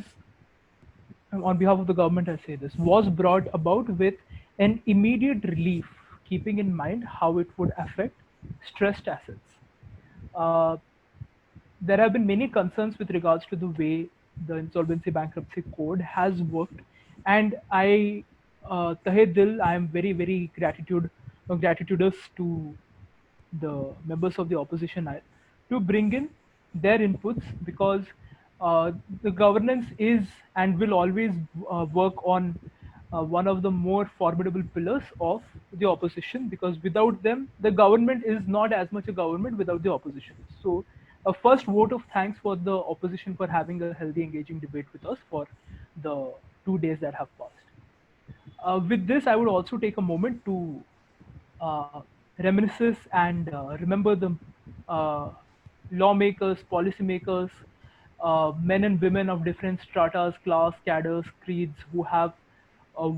on behalf of the government, I say this, was brought about with an immediate relief, keeping in mind how it would affect stressed assets. There have been many concerns with regards to the way the insolvency bankruptcy code has worked, and I tahe dil, I am very, very gratitudous to the members of the opposition to bring in their inputs, because the governance is and will always work on one of the more formidable pillars of the opposition, because without them, the government is not as much a government without the opposition. So a first vote of thanks for the opposition for having a healthy, engaging debate with us for the 2 days that have passed. With this, I would also take a moment to reminisce and remember the lawmakers, policymakers, men and women of different stratas, class, cadres, creeds, who have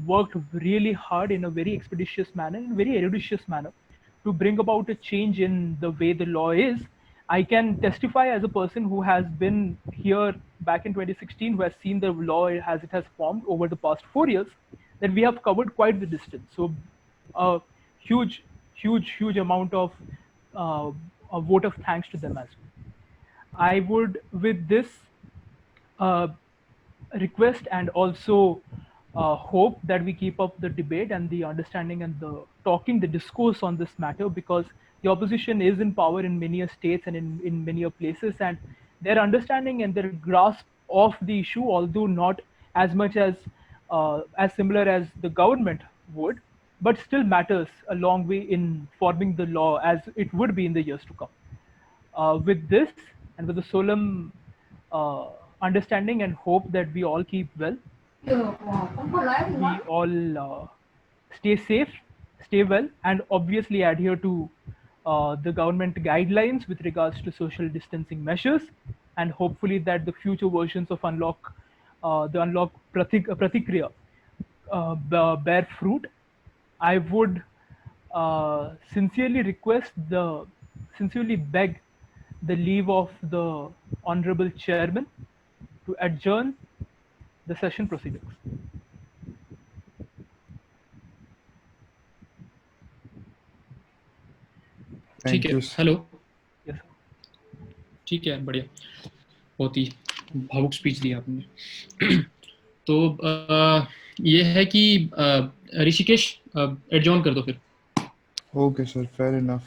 worked really hard in a very expeditious manner, in a very eruditious manner, to bring about a change in the way the law is. I can testify as a person who has been here back in 2016, who has seen the law as it has formed over the past 4 years, that we have covered quite the distance. So a huge amount of a vote of thanks to them as well. I would, with this, request and also hope that we keep up the debate and the understanding and the discourse on this matter, because the opposition is in power in many states and in many places, and their understanding and their grasp of the issue, although not as much as as similar as the government would, but still matters a long way in forming the law as it would be in the years to come. With this and with the solemn understanding and hope that we all keep well, we all stay safe, stay well, and obviously adhere to the government guidelines with regards to social distancing measures, and hopefully that the future versions of Unlock, the Unlock Pratikriya, bear fruit. I would sincerely beg the leave of the Honorable Chairman to adjourn the session proceedings. ठीक Thank है, you. sir. Hello, Yes, sir. ठीक है, बढ़िया, बहुत ही भावुक speech दी आपने। तो ये है कि ऋषिकेश एडजॉर्न कर दो फिर। Okay, sir. Fair enough.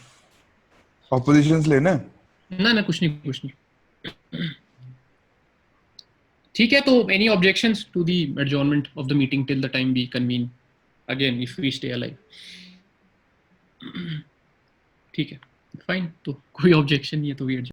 Oppositions लेना है? ना कुछ नहीं। ठीक है, तो any objections to the adjournment of the meeting till the time we convene again if we stay alive? ठीक है, fine, तो कोई objection नहीं है तो we adjourn.